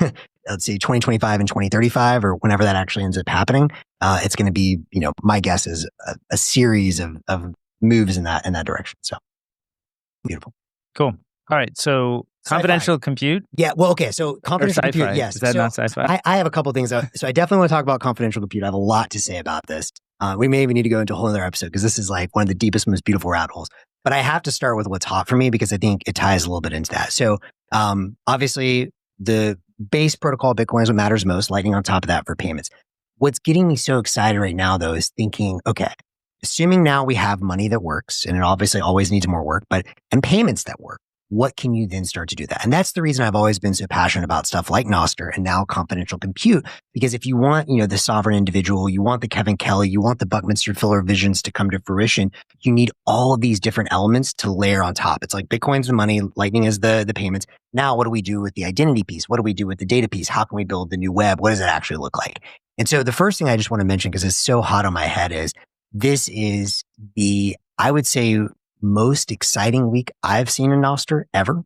let's say 2025 and 2035 or whenever that actually ends up happening, it's going to be, my guess is a series of moves in that direction. So beautiful. Cool. All right. So confidential compute? Yeah. Well, okay. So confidential compute, yes. Is that not sci-fi? I have a couple of things. So I definitely want to talk about confidential compute. I have a lot to say about this. We may even need to go into a whole other episode because this is one of the deepest, most beautiful rabbit holes. But I have to start with what's hot for me because I think it ties a little bit into that. So obviously the base protocol of Bitcoin is what matters most, Lightning on top of that for payments. What's getting me so excited right now though is thinking, okay, assuming now we have money that works and it obviously always needs more work, and payments that work. What can you then start to do that? And that's the reason I've always been so passionate about stuff like Nostr and now confidential compute. Because if you want, the sovereign individual, you want the Kevin Kelly, you want the Buckminster Fuller visions to come to fruition, you need all of these different elements to layer on top. It's Bitcoin's the money, Lightning is the payments. Now, what do we do with the identity piece? What do we do with the data piece? How can we build the new web? What does it actually look like? And so the first thing I just want to mention, because it's so hot on my head, is this is I would say, most exciting week I've seen in Nostr ever,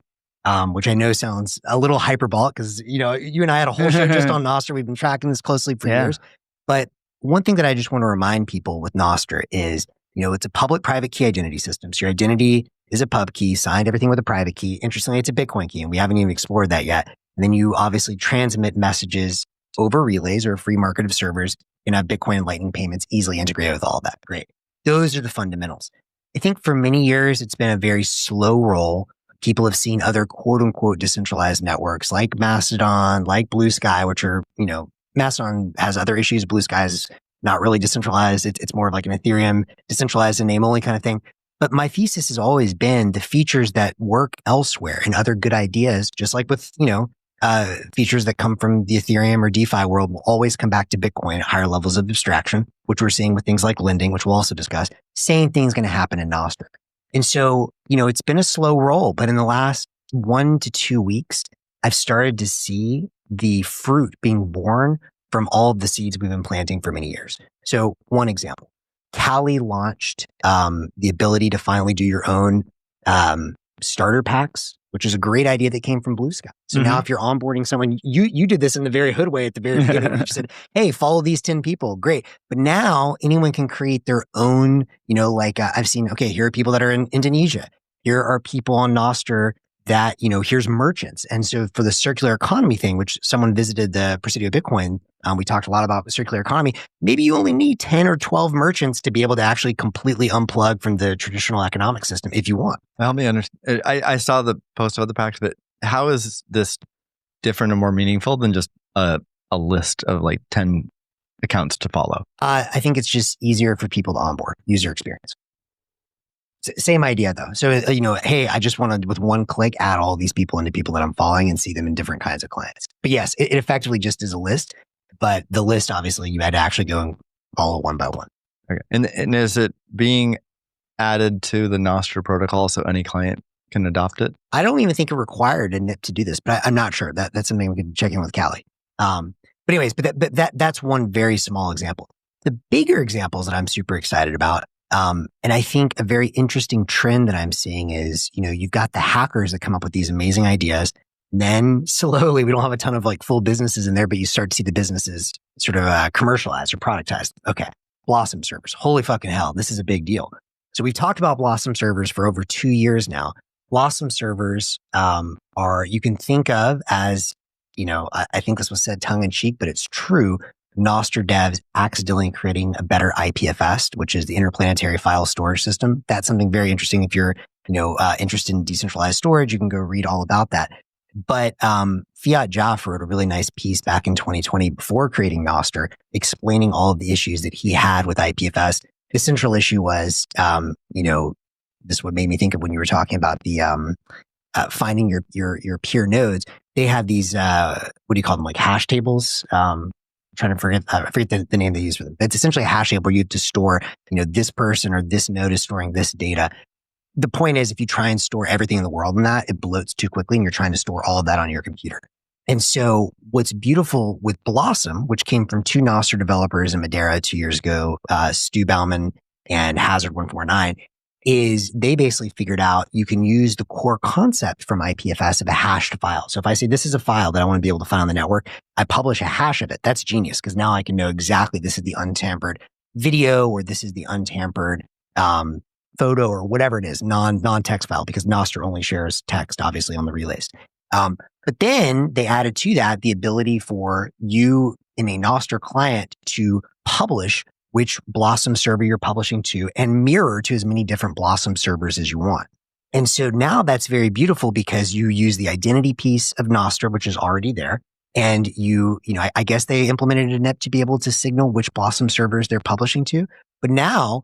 which I know sounds a little hyperbolic because, you and I had a whole show just on Nostr. We've been tracking this closely for years. But one thing that I just want to remind people with Nostr is, it's a public-private key identity system. So your identity is a pub key, signed everything with a private key. Interestingly, it's a Bitcoin key, and we haven't even explored that yet. And then you obviously transmit messages over relays or a free market of servers and have Bitcoin and Lightning payments easily integrated with all of that. Great. Those are the fundamentals. I think for many years, it's been a very slow roll. People have seen other quote unquote decentralized networks like Mastodon, like Blue Sky, which are, Mastodon has other issues. Blue Sky is not really decentralized. It's more of an Ethereum decentralized and name only kind of thing. But my thesis has always been the features that work elsewhere and other good ideas, just like with, features that come from the Ethereum or DeFi world will always come back to Bitcoin at higher levels of abstraction, which we're seeing with things like lending, which we'll also discuss. Same thing's going to happen in Nostr. And so, it's been a slow roll, but in the last 1 to 2 weeks, I've started to see the fruit being born from all of the seeds we've been planting for many years. So one example, Kali launched the ability to finally do your own starter packs, which is a great idea that came from Blue Sky. So now if you're onboarding someone, you did this in the very hood way at the very beginning. You just said, hey, follow these 10 people. Great. But now anyone can create their own, I've seen, okay, here are people that are in Indonesia. Here are people on Nostr that, here's merchants. And so for the circular economy thing, which someone visited the Presidio Bitcoin, we talked a lot about the circular economy. Maybe you only need 10 or 12 merchants to be able to actually completely unplug from the traditional economic system if you want. Help me understand. I saw the post about the pact, but how is this different and more meaningful than just a list of 10 accounts to follow? I think it's just easier for people to onboard, user experience. Same idea though. So, hey, I just want to, with one click, add all these people into people that I'm following and see them in different kinds of clients. But yes, it effectively just is a list. But the list, obviously, you had to actually go and follow one by one. Okay. And is it being added to the Nostr protocol so any client can adopt it? I don't even think it required a NIP to do this, but I'm not sure. That's something we could check in with Callie. But anyways, that's one very small example. The bigger examples that I'm super excited about, and I think a very interesting trend that I'm seeing is, you've got the hackers that come up with these amazing ideas. Then slowly, we don't have a ton of like full businesses in there, but you start to see the businesses sort of commercialized or productized. Okay. Blossom servers. Holy fucking hell. This is a big deal. So we've talked about Blossom servers for over 2 years now. Blossom servers you can think of as, I think this was said tongue in cheek, but it's true. Nostr devs accidentally creating a better IPFS, which is the interplanetary file storage system. That's something very interesting. If you're, interested in decentralized storage, you can go read all about that. But Fiat Jaffe wrote a really nice piece back in 2020 before creating Nostr, explaining all of the issues that he had with IPFS. The central issue was, this is what made me think of when you were talking about the finding your peer nodes. They have these what do you call them, like hash tables? Trying to forget the name they use for them. It's essentially a hash table where you have to store, this person or this node is storing this data. The point is, if you try and store everything in the world in that, it bloats too quickly and you're trying to store all of that on your computer. And so what's beautiful with Blossom, which came from 2 Nostr developers in Madeira 2 years ago, Stu Bauman and Hazard149, is they basically figured out you can use the core concept from IPFS of a hashed file. So if I say this is a file that I want to be able to find on the network, I publish a hash of it. That's genius because now I can know exactly this is the untampered video or this is the untampered photo or whatever it is, non-text file, because Nostr only shares text, obviously, on the relays. But then they added to that the ability for you in a Nostr client to publish which Blossom server you're publishing to and mirror to as many different Blossom servers as you want. And so now that's very beautiful because you use the identity piece of Nostr, which is already there. And I guess they implemented a NIP to be able to signal which Blossom servers they're publishing to. But now,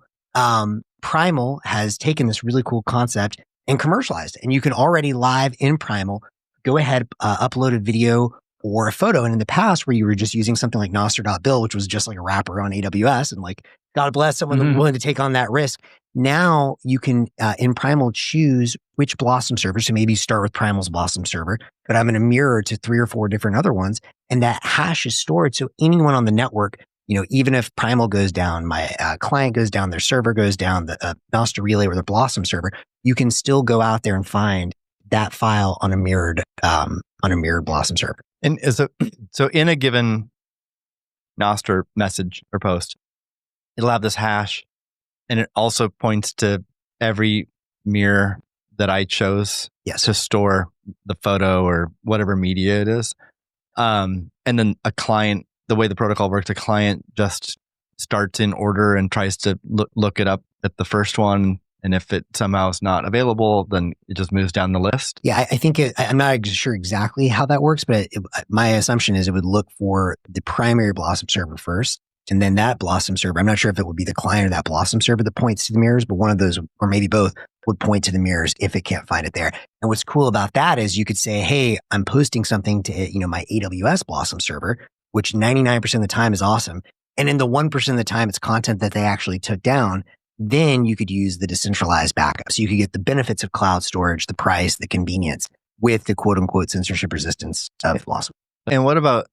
Primal has taken this really cool concept and commercialized it. And you can already live in Primal go ahead, upload a video or a photo. And in the past where you were just using something like Nostr.bill, which was just like a wrapper on AWS and like, God bless someone that willing to take on that risk. Now you can, in Primal, choose which Blossom server. So maybe start with Primal's Blossom server, but I'm going to mirror to 3 or 4 different other ones. And that hash is stored. So anyone on the network, even if Primal goes down, my client goes down, their server goes down, the Nostr relay or the Blossom server, you can still go out there and find that file on a mirrored Blossom server. And so in a given Nostr message or post, it'll have this hash, and it also points to every mirror that I chose to store the photo or whatever media it is. And then a client, the way the protocol works, a client just starts in order and tries to look it up at the first one. And if it somehow is not available, then it just moves down the list. Yeah, I think I'm not sure exactly how that works, but my assumption is it would look for the primary Blossom server first. And then that Blossom server, I'm not sure if it would be the client or that Blossom server that points to the mirrors, but one of those, or maybe both, would point to the mirrors if it can't find it there. And what's cool about that is you could say, hey, I'm posting something to, my AWS Blossom server, which 99% of the time is awesome. And in the 1% of the time, it's content that they actually took down. Then you could use the decentralized backup. So you could get the benefits of cloud storage, the price, the convenience with the quote unquote censorship resistance of Blossom. And what about,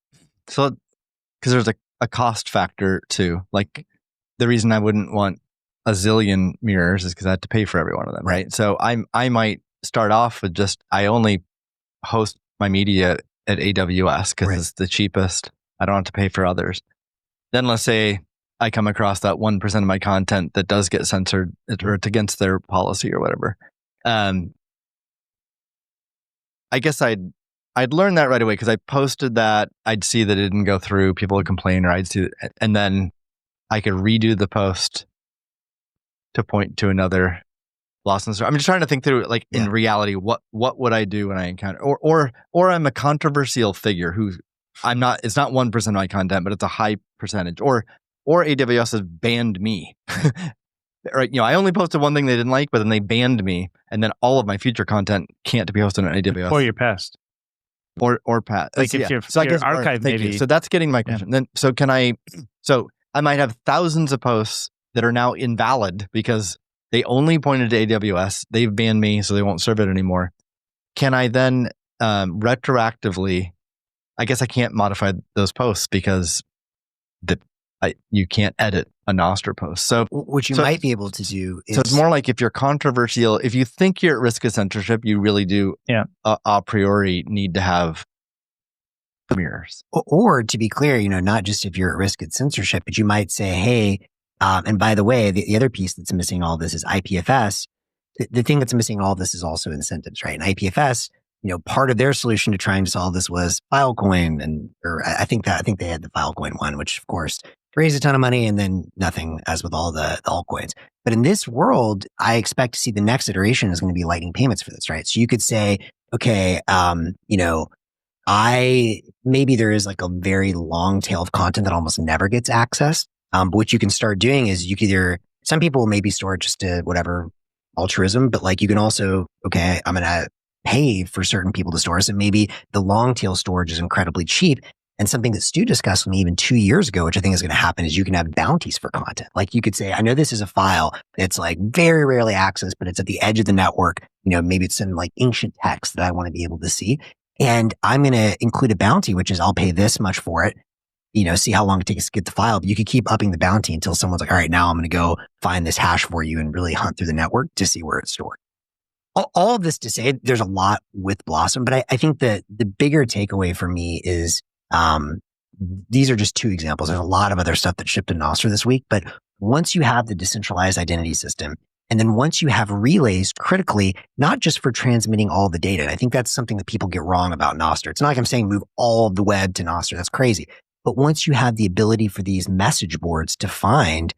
because there's a cost factor too. Like the reason I wouldn't want a zillion mirrors is because I have to pay for every one of them, right? So I might start off with I only host my media at AWS because it's the cheapest. I don't have to pay for others. Then let's say I come across that 1% of my content that does get censored or it's against their policy or whatever. I guess I'd learn that right away because I posted that. I'd see that it didn't go through. People would complain, or I'd see it, and then I could redo the post to point to another Blossom server. I'm just trying to think through, like in reality, what would I do when I encounter, or I'm a controversial figure who it's not 1% of my content, but it's a high percentage. Or AWS has banned me. Right? I only posted one thing they didn't like, but then they banned me, and then all of my future content can't be hosted on AWS. Or your past. Or past. Like if your archive maybe. So that's getting my question. Then so I might have thousands of posts that are now invalid because they only pointed to AWS. They've banned me, so they won't serve it anymore. Can I then retroactively? I guess I can't modify those posts because you can't edit a Nostr post. So what you might be able to do is... So it's more like if you're controversial, if you think you're at risk of censorship, you really do a priori need to have mirrors. Or to be clear, not just if you're at risk of censorship, but you might say, hey, and by the way, the other piece that's missing all this is IPFS. The thing that's missing all this is also incentives, right? And IPFS, part of their solution to trying to solve this was Filecoin, I think they had the Filecoin one, which of course raised a ton of money and then nothing, as with all the altcoins. But in this world, I expect to see the next iteration is going to be Lightning payments for this, right? So you could say, okay, maybe there is like a very long tail of content that almost never gets accessed. But what you can start doing is you can some people maybe store it just to whatever altruism, but like you can also, okay, I'm going to pay for certain people to store. So maybe the long tail storage is incredibly cheap. And something that Stu discussed with me even 2 years ago, which I think is going to happen, is you can have bounties for content. Like you could say, I know this is a file that's like very rarely accessed, but it's at the edge of the network. Maybe it's in like ancient text that I want to be able to see. And I'm going to include a bounty, which is I'll pay this much for it. See how long it takes to get the file. But you could keep upping the bounty until someone's like, all right, now I'm going to go find this hash for you and really hunt through the network to see where it's stored. All of this to say, there's a lot with Blossom, but I think that the bigger takeaway for me is, these are just two examples. There's a lot of other stuff that shipped in Nostr this week, but once you have the decentralized identity system, and then once you have relays critically, not just for transmitting all the data, and I think that's something that people get wrong about Nostr. It's not like I'm saying move all of the web to Nostr. That's crazy. But once you have the ability for these message boards to find,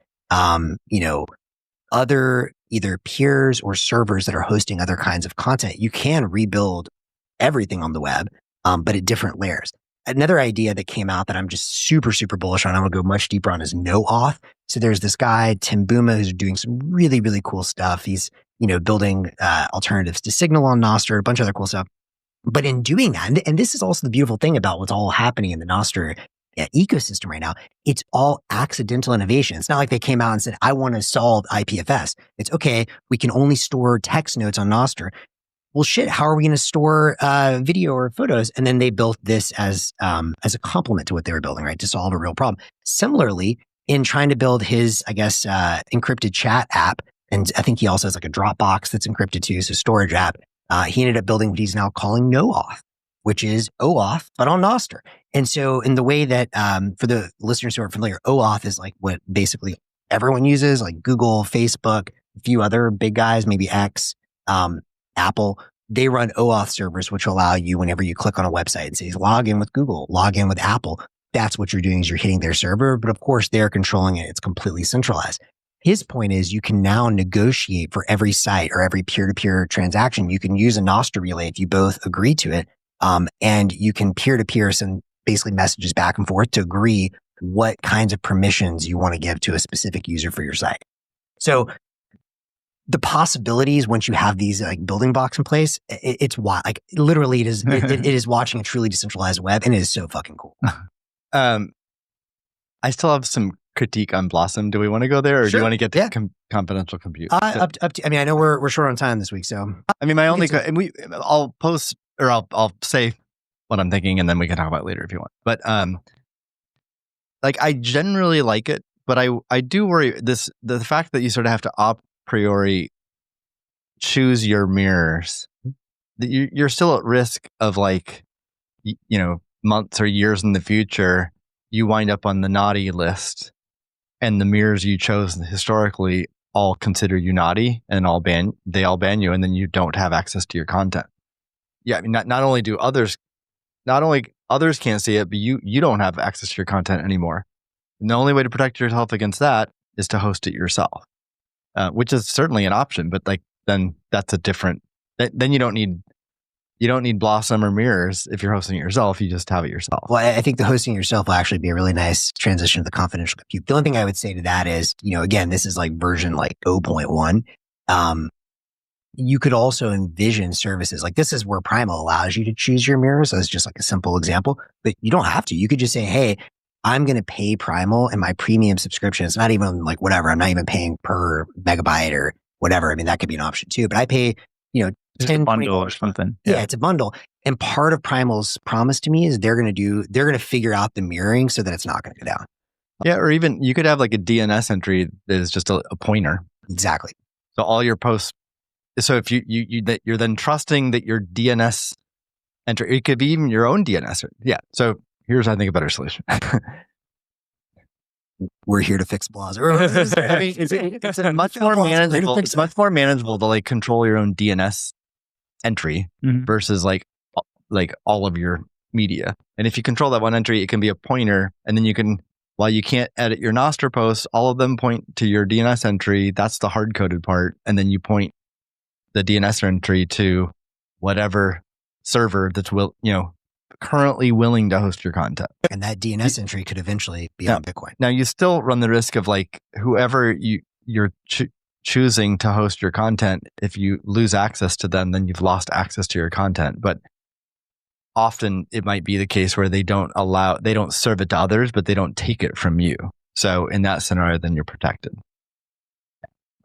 other either peers or servers that are hosting other kinds of content, you can rebuild everything on the web, but at different layers. Another idea that came out that I'm just super, super bullish on, I'm going to go much deeper on, is Noauth. So there's this guy, Tim Bouma, who's doing some really, really cool stuff. He's, building alternatives to Signal on Nostr, a bunch of other cool stuff. But in doing that, and this is also the beautiful thing about what's all happening in the Nostr ecosystem right now, it's all accidental innovation. It's not like they came out and said, I want to solve IPFS. It's okay, we can only store text notes on Nostr. Well, shit, how are we going to store video or photos? And then they built this as a complement to what they were building, right? To solve a real problem. Similarly, in trying to build his, encrypted chat app, and I think he also has like a Dropbox that's encrypted too, so storage app, he ended up building what he's now calling Noauth, which is OAuth, but on Nostr. And so in the way that, for the listeners who are familiar, OAuth is like what basically everyone uses, like Google, Facebook, a few other big guys, maybe X, Apple, they run OAuth servers, which allow you, whenever you click on a website and says log in with Google, log in with Apple, that's what you're doing, is you're hitting their server. But of course, they're controlling it. It's completely centralized. His point is you can now negotiate for every site or every peer-to-peer transaction. You can use a Nostr relay if you both agree to it. And you can peer-to-peer send basically messages back and forth to agree what kinds of permissions you want to give to a specific user for your site. So the possibilities, once you have these like building blocks in place, it's wild. Like literally it is watching a truly decentralized web, and it is so fucking cool. I still have some critique on Blossom. Do we want to go there, or do you want to get to confidential compute? Up to, I mean, I know we're short on time this week, so I mean, my only I'll post, or I'll say what I'm thinking, and then we can talk about it later if you want. But I generally like it, but I do worry the fact that you sort of have to a priori choose your mirrors. You're still at risk of months or years in the future, you wind up on the naughty list, and the mirrors you chose historically all consider you naughty and they all ban you, and then you don't have access to your content. Yeah, I mean, not only others can't see it, but you don't have access to your content anymore. And the only way to protect yourself against that is to host it yourself, which is certainly an option. But then that's a different. Then you don't need you don't need Blossom or mirrors if you're hosting it yourself. You just have it yourself. Well, I think the hosting yourself will actually be a really nice transition to the confidential compute. The only thing I would say to that is, again, this is like version like 0.1. You could also envision services like this is where Primal allows you to choose your mirrors as just like a simple example, but you don't have to. You could just say, hey, I'm going to pay Primal and my premium subscription. It's not even like whatever. I'm not even paying per megabyte or whatever. I mean, that could be an option too, but I pay, Just 10, a bundle $20 or something. Yeah, it's a bundle. And part of Primal's promise to me is they're going to figure out the mirroring so that it's not going to go down. Yeah. Or even you could have like a DNS entry that is just a pointer. Exactly. So all your posts. So if you're then trusting that your DNS entry, it could be even your own DNS. Yeah. So here's, I think, a better solution. We're here to fix blahs. I mean, it's much more manageable. It's much more manageable to like control your own DNS entry versus like all of your media. And if you control that one entry, it can be a pointer, and then you can, while you can't edit your Nostr posts, all of them point to your DNS entry. That's the hard coded part, and then you point the DNS entry to whatever server that's currently willing to host your content. And that DNS entry could eventually be on Bitcoin. Now you still run the risk of like whoever you're choosing to host your content. If you lose access to them, then you've lost access to your content. But often it might be the case where they don't serve it to others, but they don't take it from you. So in that scenario, then you're protected.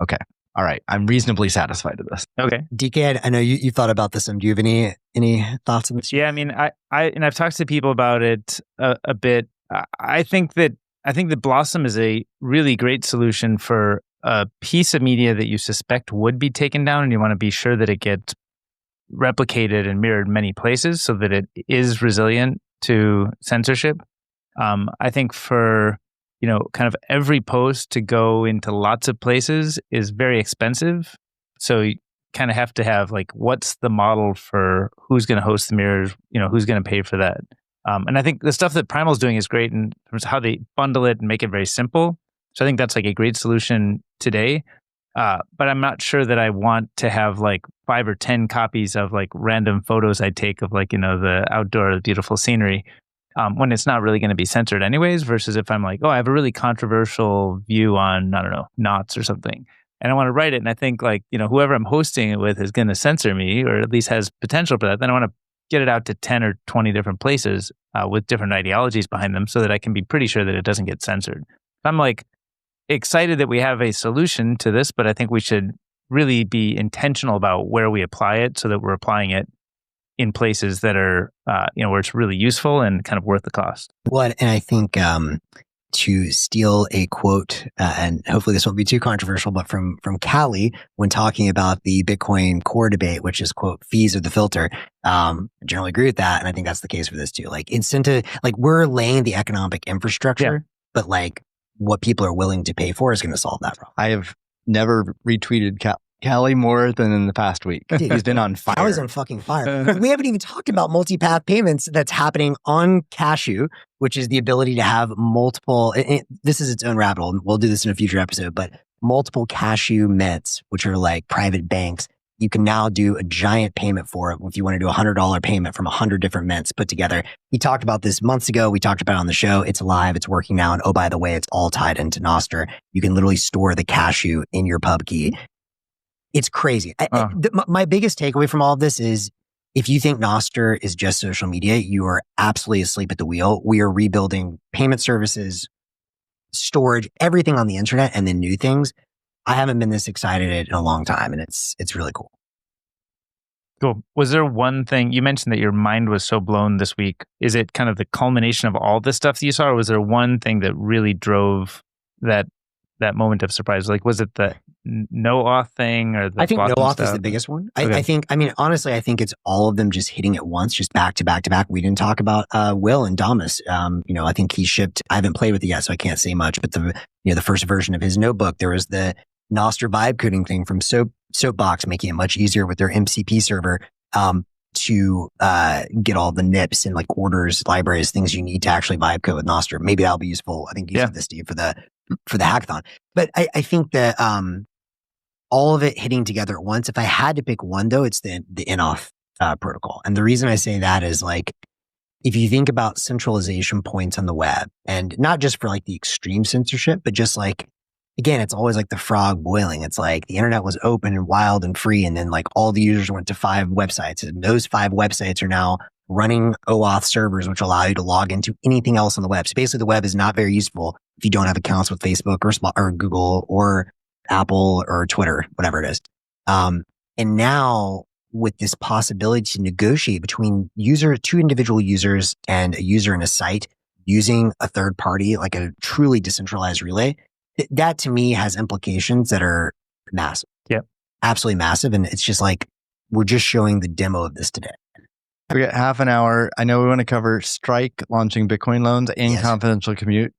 Okay. All right. I'm reasonably satisfied with this. Okay. DK, I know you thought about this. Do you have any thoughts on this? Yeah, I mean, I've talked to people about it a bit. I think that Blossom is a really great solution for a piece of media that you suspect would be taken down, and you want to be sure that it gets replicated and mirrored many places so that it is resilient to censorship. I think for kind of every post to go into lots of places is very expensive. So you kind of have to have like, what's the model for who's going to host the mirrors? Who's going to pay for that? And I think the stuff that Primal's doing is great in terms of how they bundle it and make it very simple. So I think that's like a great solution today. But I'm not sure that I want to have like 5 or 10 copies of like random photos I take of like, the outdoor beautiful scenery. When it's not really going to be censored anyways, versus if I'm like, oh, I have a really controversial view on, I don't know, knots or something, and I want to write it, and I think like, whoever I'm hosting it with is going to censor me, or at least has potential for that, then I want to get it out to 10 or 20 different places with different ideologies behind them so that I can be pretty sure that it doesn't get censored. I'm like excited that we have a solution to this, but I think we should really be intentional about where we apply it so that we're applying it in places that are, where it's really useful and kind of worth the cost. Well, and I think to steal a quote, and hopefully this won't be too controversial, but from Callie, when talking about the Bitcoin core debate, which is, quote, fees are the filter, I generally agree with that. And I think that's the case for this too. Like incentive, like we're laying the economic infrastructure, but like what people are willing to pay for is going to solve that problem. I have never retweeted Callie more than in the past week. Dude, he's been on fire. I was on fucking fire. We haven't even talked about multi-path payments that's happening on cashu, which is the ability to have multiple, this is its own rabbit hole. We'll do this in a future episode, but multiple cashu mints, which are like private banks. You can now do a giant payment for it if you want to do a $100 payment from 100 different mints put together. He talked about this months ago. We talked about it on the show. It's live. It's working now. And oh, by the way, it's all tied into Nostr. You can literally store the cashu in your pub key. It's crazy. My biggest takeaway from all of this is if you think Nostr is just social media, you are absolutely asleep at the wheel. We are rebuilding payment services, storage, everything on the internet, and then new things. I haven't been this excited in a long time, and it's really cool. Cool. Was there one thing, you mentioned that your mind was so blown this week. Is it kind of the culmination of all the stuff that you saw, or was there one thing that really drove that moment of surprise? Like, was it the Noauth thing or the I think Noauth stuff? is the biggest one. Okay. Honestly, I think it's all of them just hitting at once, just back to back to back. We didn't talk about Will and Damas. I think he shipped, I haven't played with it yet, so I can't say much, but the first version of his notebook, there was the Nostr vibe coding thing from Soapbox, making it much easier with their MCP server to get all the nips and like orders, libraries, things you need to actually vibe code with Nostr. Maybe that'll be useful. I think you said this, Steve, for the hackathon. But I think that all of it hitting together at once. If I had to pick one though, it's the Noauth protocol. And the reason I say that is like, if you think about centralization points on the web, and not just for like the extreme censorship, but just like, again, it's always like the frog boiling. It's like the internet was open and wild and free. And then like all the users went to 5 websites, and those 5 websites are now running OAuth servers, which allow you to log into anything else on the web. So basically the web is not very useful if you don't have accounts with Facebook or Google or Apple or Twitter, whatever it is. And now with this possibility to negotiate between two individual users and a user in a site using a third party, like a truly decentralized relay, that to me has implications that are massive. Yep. Absolutely massive. And it's just like, we're just showing the demo of this today. We got half an hour. I know we want to cover Strike launching Bitcoin loans and confidential compute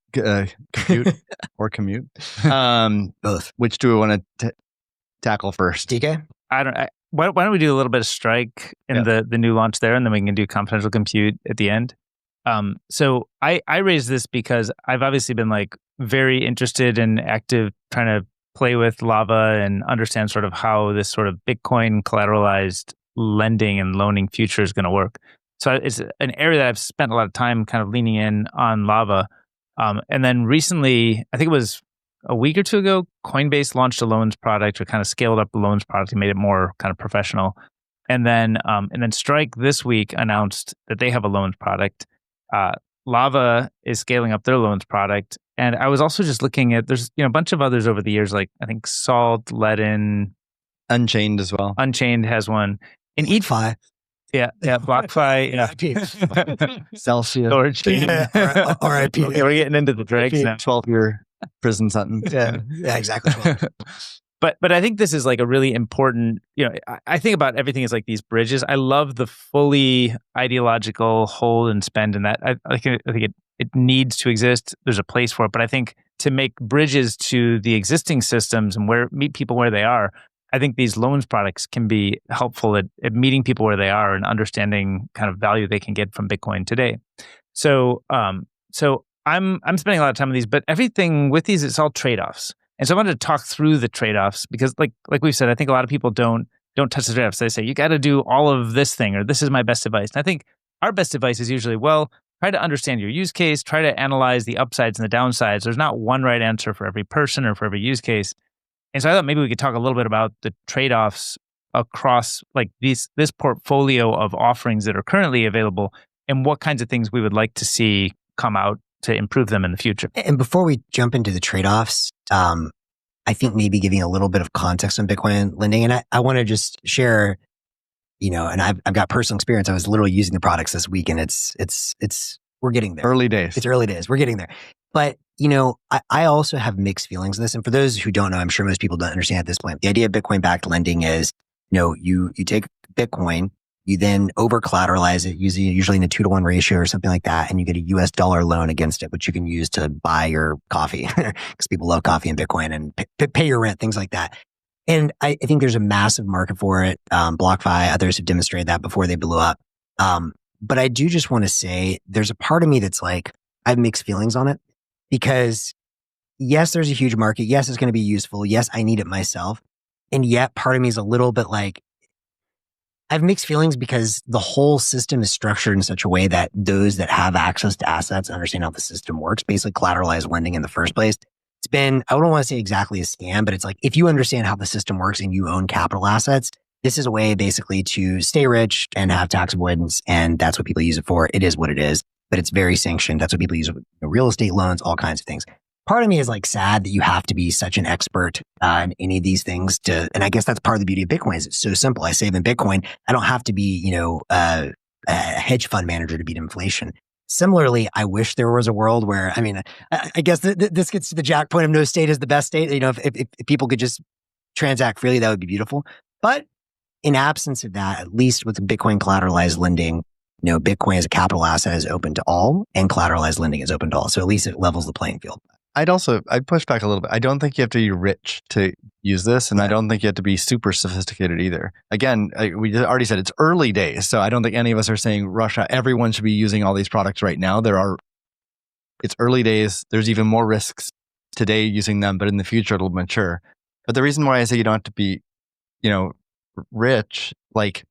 or commute. Both. Which do we want to tackle first? DK? Why don't we do a little bit of Strike in the new launch there, and then we can do confidential compute at the end. So I raised this because I've obviously been like very interested and active trying to play with Lava and understand sort of how this sort of Bitcoin collateralized lending and loaning future is going to work. So it's an area that I've spent a lot of time kind of leaning in on Lava. And then recently, I think it was a week or two ago, Coinbase launched a loans product, or kind of scaled up the loans product and made it more kind of professional. And then Strike this week announced that they have a loans product. Lava is scaling up their loans product. And I was also just looking at, there's a bunch of others over the years, like I think Salt, Ledin. Unchained as well. Unchained has one. And EatFi. Yeah, BlockFi. Yeah. Celsius. Storage. Yeah. RIP. We're getting into the dregs now. 12-year prison sentence. Yeah, exactly. But I think this is like a really important, I think about everything as like these bridges. I love the fully ideological hold and spend, and that I think it needs to exist. There's a place for it. But I think to make bridges to the existing systems and meet people where they are, I think these loans products can be helpful at meeting people where they are and understanding kind of value they can get from Bitcoin today. So I'm spending a lot of time on these, but everything with these, it's all trade-offs. And so I wanted to talk through the trade-offs because like we've said, I think a lot of people don't touch the trade-offs. They say, you got to do all of this thing, or this is my best advice. And I think our best advice is usually, well, try to understand your use case, try to analyze the upsides and the downsides. There's not one right answer for every person or for every use case. And so I thought maybe we could talk a little bit about the trade-offs across like this portfolio of offerings that are currently available and what kinds of things we would like to see come out to improve them in the future. And before we jump into the trade-offs, I think maybe giving a little bit of context on Bitcoin lending. And I want to just share, and I've got personal experience. I was literally using the products this week, and it's we're getting there. Early days. It's early days. We're getting there. But, I also have mixed feelings on this. And for those who don't know, I'm sure most people don't understand at this point. The idea of Bitcoin-backed lending is, you take Bitcoin, you then over collateralize it, usually in a 2-to-1 ratio or something like that. And you get a US dollar loan against it, which you can use to buy your coffee because people love coffee and Bitcoin, and pay your rent, things like that. And I think there's a massive market for it. BlockFi, others have demonstrated that before they blew up. But I do just want to say there's a part of me that's like, I have mixed feelings on it because yes, there's a huge market. Yes, it's going to be useful. Yes, I need it myself. And yet part of me is a little bit like, I have mixed feelings because the whole system is structured in such a way that those that have access to assets understand how the system works, basically collateralized lending in the first place. It's been, I don't want to say exactly a scam, but it's like, if you understand how the system works and you own capital assets, this is a way basically to stay rich and have tax avoidance. And that's what people use it for. It is what it is, but it's very sanctioned. That's what people use it with, real estate loans, all kinds of things. Part of me is like sad that you have to be such an expert in any of these things and I guess that's part of the beauty of Bitcoin is it's so simple. I save in Bitcoin. I don't have to be, a hedge fund manager to beat inflation. Similarly, I wish there was a world where, I guess this gets to the jack point of no state is the best state. If people could just transact freely, that would be beautiful. But in absence of that, at least with Bitcoin collateralized lending, Bitcoin as a capital asset is open to all and collateralized lending is open to all. So at least it levels the playing field. I'd push back a little bit. I don't think you have to be rich to use this, and I don't think you have to be super sophisticated either. Again, we already said it's early days, so I don't think any of us are saying Russia, everyone should be using all these products right now. It's early days. There's even more risks today using them, but in the future it'll mature. But the reason why I say you don't have to be, rich, like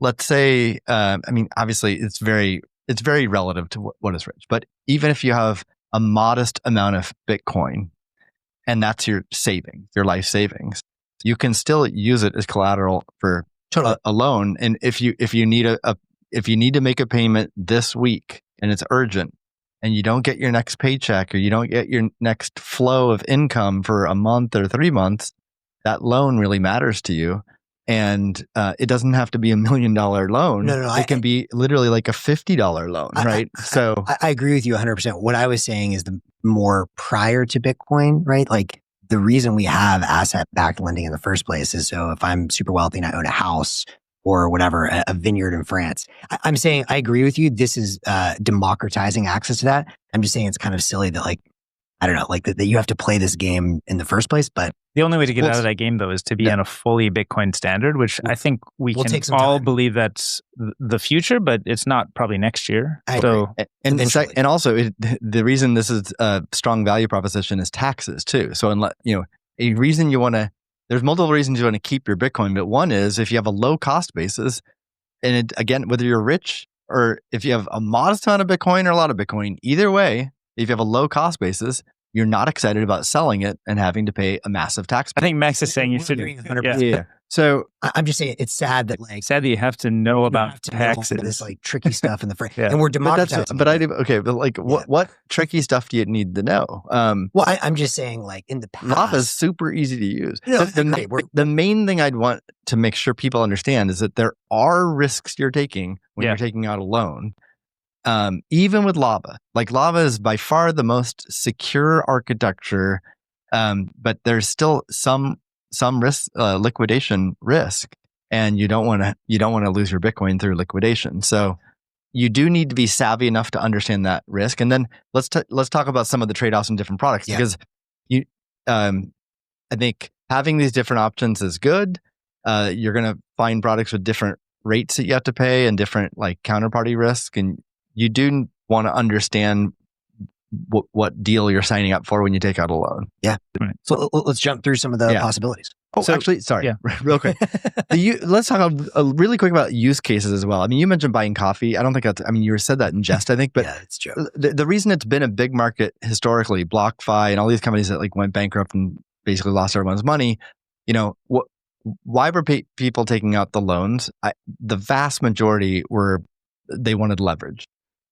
let's say, obviously it's very relative to what is rich, but even if you have a modest amount of Bitcoin and that's your savings, your life savings, you can still use it as collateral for a loan. And if you need if you need to make a payment this week and it's urgent and you don't get your next paycheck or you don't get your next flow of income for a month or 3 months, that loan really matters to you. And it doesn't have to be $1 million loan. No, it can be literally like a $50 loan, right? So I agree with you 100%. What I was saying is the more prior to Bitcoin, right? Like the reason we have asset-backed lending in the first place is so if I'm super wealthy and I own a house or whatever, a vineyard in France, I'm saying I agree with you. This is democratizing access to that. I'm just saying it's kind of silly that like, I don't know, like that you have to play this game in the first place. But the only way to get out of that game, though, is to be on a fully Bitcoin standard, which I think we can all believe that's the future, but it's not probably next year. And also, the reason this is a strong value proposition is taxes too. So, a reason you want to, there's multiple reasons you want to keep your Bitcoin, but one is if you have a low cost basis, and again, whether you're rich or if you have a modest amount of Bitcoin or a lot of Bitcoin, either way, if you have a low cost basis, you're not excited about selling it and having to pay a massive tax bill. I think Max is saying you should. Yeah. So I'm just saying it's sad that sad that you have to know about taxes. This like tricky stuff in the front, and we're democratizing. What tricky stuff do you need to know? Well, I'm just saying, like in the past, Noauth is super easy to use. The main thing I'd want to make sure people understand is that there are risks you're taking when you're taking out a loan. Even with Lava, like Lava is by far the most secure architecture, but there's still some risk, liquidation risk, and you don't want to lose your Bitcoin through liquidation. So you do need to be savvy enough to understand that risk. And then let's talk about some of the trade-offs in different products because I think having these different options is good. You're going to find products with different rates that you have to pay and different like counterparty risk, and you do want to understand what deal you're signing up for when you take out a loan. Yeah. Right. So let's jump through some of the possibilities. Real quick. Let's talk really quick about use cases as well. I mean, you mentioned buying coffee. I don't think you said that in jest, I think, but it's true. The reason it's been a big market historically, BlockFi and all these companies that like went bankrupt and basically lost everyone's money, why were people taking out the loans? The vast majority they wanted leverage.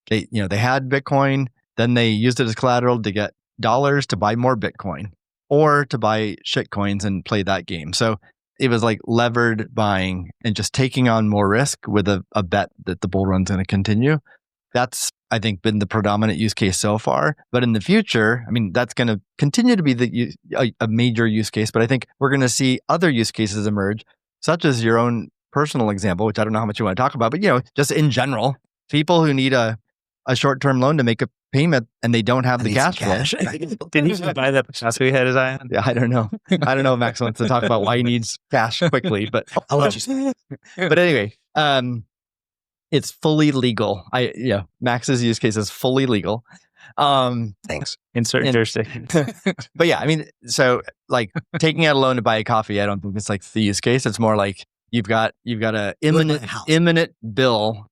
They had Bitcoin, then they used it as collateral to get dollars to buy more Bitcoin or to buy shit coins and play that game. So it was like levered buying and just taking on more risk with a bet that the bull run's going to continue. That's, I think, been the predominant use case so far. But in the future, that's going to continue to be a major use case. But I think we're going to see other use cases emerge, such as your own personal example, which I don't know how much you want to talk about, but just in general, people who need a short-term loan to make a payment and they don't have the cash flow. Didn't he buy that Picasso he had his eye on? Yeah, I don't know. I don't know if Max wants to talk about why he needs cash quickly, but I'll let you say. But anyway, it's fully legal. Max's use case is fully legal. Thanks. In certain jurisdictions. But yeah, so like taking out a loan to buy a coffee, I don't think it's like the use case. It's more like you've got a imminent bill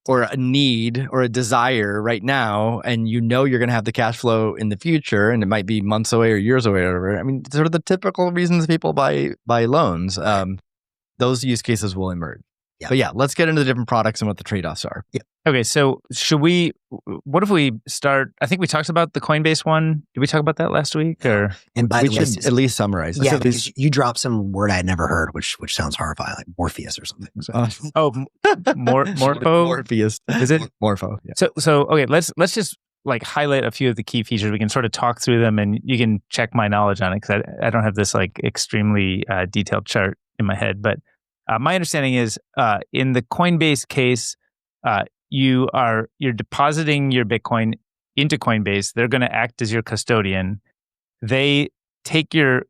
or a need or a desire right now, and you're going to have the cash flow in the future, and it might be months away or years away or whatever. Sort of the typical reasons people buy loans. Those use cases will emerge. Yeah. But let's get into the different products and what the trade-offs are. Yeah. Okay, so what if we start, I think we talked about the Coinbase one. Did we talk about that last week? Or and by we the way, should at least summarize. Yeah, because you dropped some word I had never heard, which sounds horrifying, like Morpheus or something. So. Morpho? Morpheus. Is it? Morpho. Yeah. So okay, let's just like highlight a few of the key features. We can sort of talk through them and you can check my knowledge on it because I don't have this like extremely detailed chart in my head. But my understanding is in the Coinbase case, you're depositing your Bitcoin into Coinbase. They're going to act as your custodian. They take your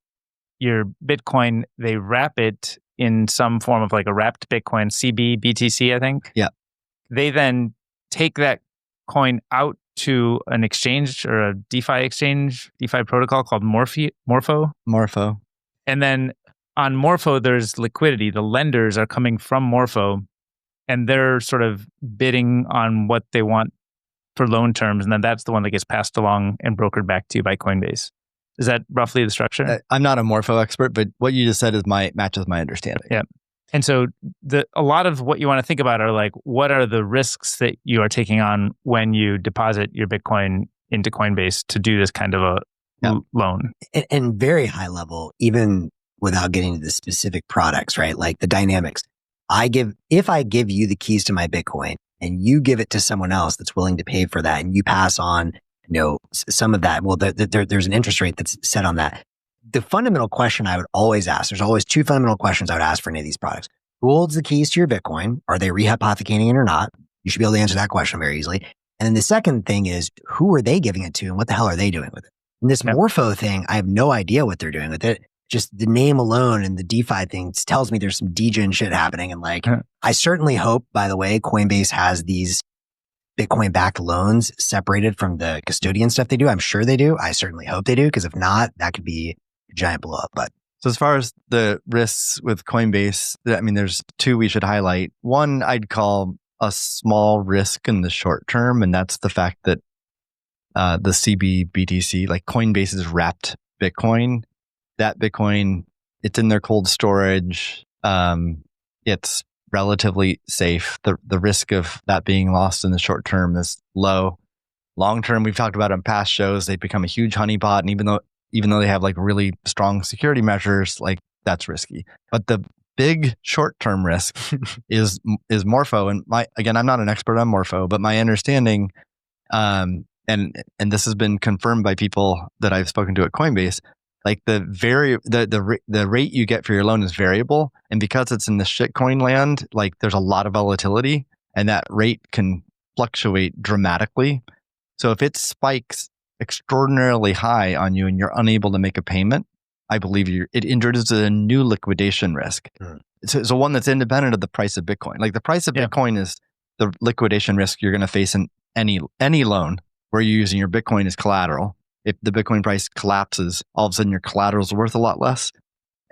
Bitcoin, they wrap it in some form of like a wrapped Bitcoin, BTC, I think. Yeah. They then take that coin out to an exchange or a DeFi protocol called Morpho. And then on Morpho, there's liquidity. The lenders are coming from Morpho and they're sort of bidding on what they want for loan terms, and then that's the one that gets passed along and brokered back to you by Coinbase. Is that roughly the structure? I'm not a Morpho expert, but what you just said matches my understanding. Yeah. And so a lot of what you want to think about are like, what are the risks that you are taking on when you deposit your Bitcoin into Coinbase to do this kind of a loan? And very high level, even without getting into the specific products, right? Like the dynamics. If I give you the keys to my Bitcoin and you give it to someone else that's willing to pay for that, and you pass on, some of that, well, there's an interest rate that's set on that. The fundamental question I would always ask, there's always two fundamental questions I would ask for any of these products. Who holds the keys to your Bitcoin? Are they rehypothecating it or not? You should be able to answer that question very easily. And then the second thing is, who are they giving it to and what the hell are they doing with it? And this Morpho thing, I have no idea what they're doing with it. Just the name alone and the DeFi thing tells me there's some degen shit happening. And I certainly hope, by the way, Coinbase has these Bitcoin-backed loans separated from the custodian stuff they do. I'm sure they do. I certainly hope they do, because if not, that could be a giant blow up. But so as far as the risks with Coinbase, I mean, there's two we should highlight. One I'd call a small risk in the short term, and that's the fact that the CBBTC, like Coinbase's wrapped Bitcoin, that Bitcoin, it's in their cold storage. It's relatively safe. The risk of that being lost in the short term is low. Long term, we've talked about on past shows, they've become a huge honeypot, and even though they have like really strong security measures, like that's risky. But the big short term risk is Morpho. And again, I'm not an expert on Morpho, but my understanding, and this has been confirmed by people that I've spoken to at Coinbase, like the rate you get for your loan is variable, and because it's in the shitcoin land, like there's a lot of volatility, and that rate can fluctuate dramatically. So if it spikes extraordinarily high on you and you're unable to make a payment, I believe it introduces a new liquidation risk. So one that's independent of the price of Bitcoin. Like the price of Bitcoin is the liquidation risk you're going to face in any loan where you're using your Bitcoin as collateral. If the Bitcoin price collapses, all of a sudden your collateral is worth a lot less,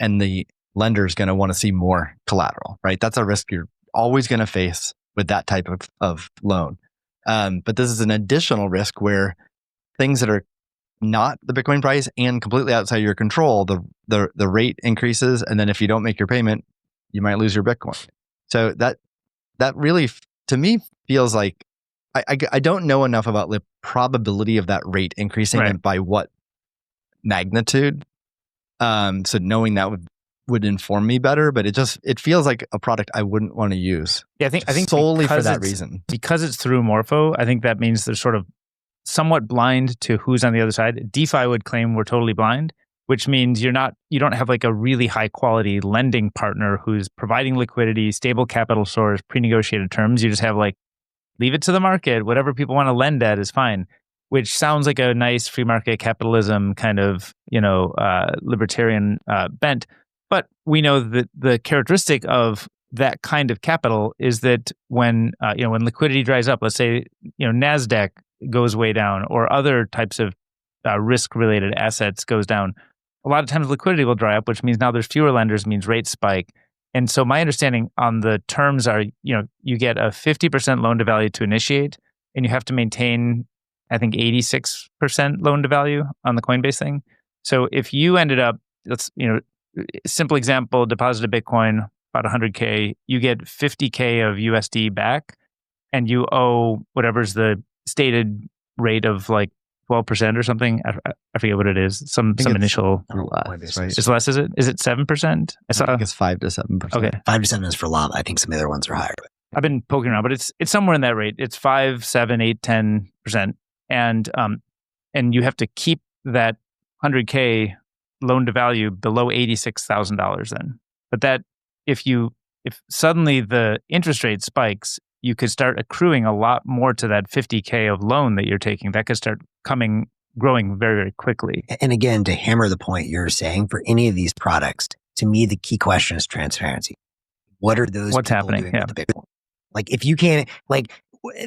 and the lender is going to want to see more collateral, right? That's a risk you're always going to face with that type of loan. But this is an additional risk where things that are not the Bitcoin price and completely outside your control, the rate increases, and then if you don't make your payment, you might lose your Bitcoin. So that really, to me, feels like I don't know enough about the probability of that rate increasing and by what magnitude. So knowing that would inform me better, but it feels like a product I wouldn't want to use. Yeah, I think solely for that reason. Because it's through Morpho, I think that means they're sort of somewhat blind to who's on the other side. DeFi would claim we're totally blind, which means you don't have like a really high quality lending partner who's providing liquidity, stable capital source, pre-negotiated terms. You just have like, leave it to the market. Whatever people want to lend at is fine, which sounds like a nice free market capitalism kind of, libertarian bent. But we know that the characteristic of that kind of capital is that when liquidity dries up, let's say, NASDAQ goes way down or other types of risk-related assets goes down, a lot of times liquidity will dry up, which means now there's fewer lenders, means rates spike. And so my understanding on the terms are, you get a 50% loan to value to initiate, and you have to maintain, I think, 86% loan to value on the Coinbase thing. So if you ended up, simple example, deposit a Bitcoin, about 100K, you get 50K of USD back, and you owe whatever's the stated rate of like 12% or something. I forget what it is. Some initial. Less, right? It's less, is it? Is it 7%? I think it's 5 to 7%. Okay. 5 to 7 is for llama. I think some of the other ones are higher. I've been poking around, but it's somewhere in that rate. It's 5, 7, 8, 10%. And you have to keep that 100K loan to value below $86,000 then. But that if suddenly the interest rate spikes, you could start accruing a lot more to that 50K of loan that you're taking. That could start growing very, very quickly. And again, to hammer the point you're saying, for any of these products, to me, the key question is transparency. What are those What's people happening? doing with the Bitcoin? Like, if you can't, like,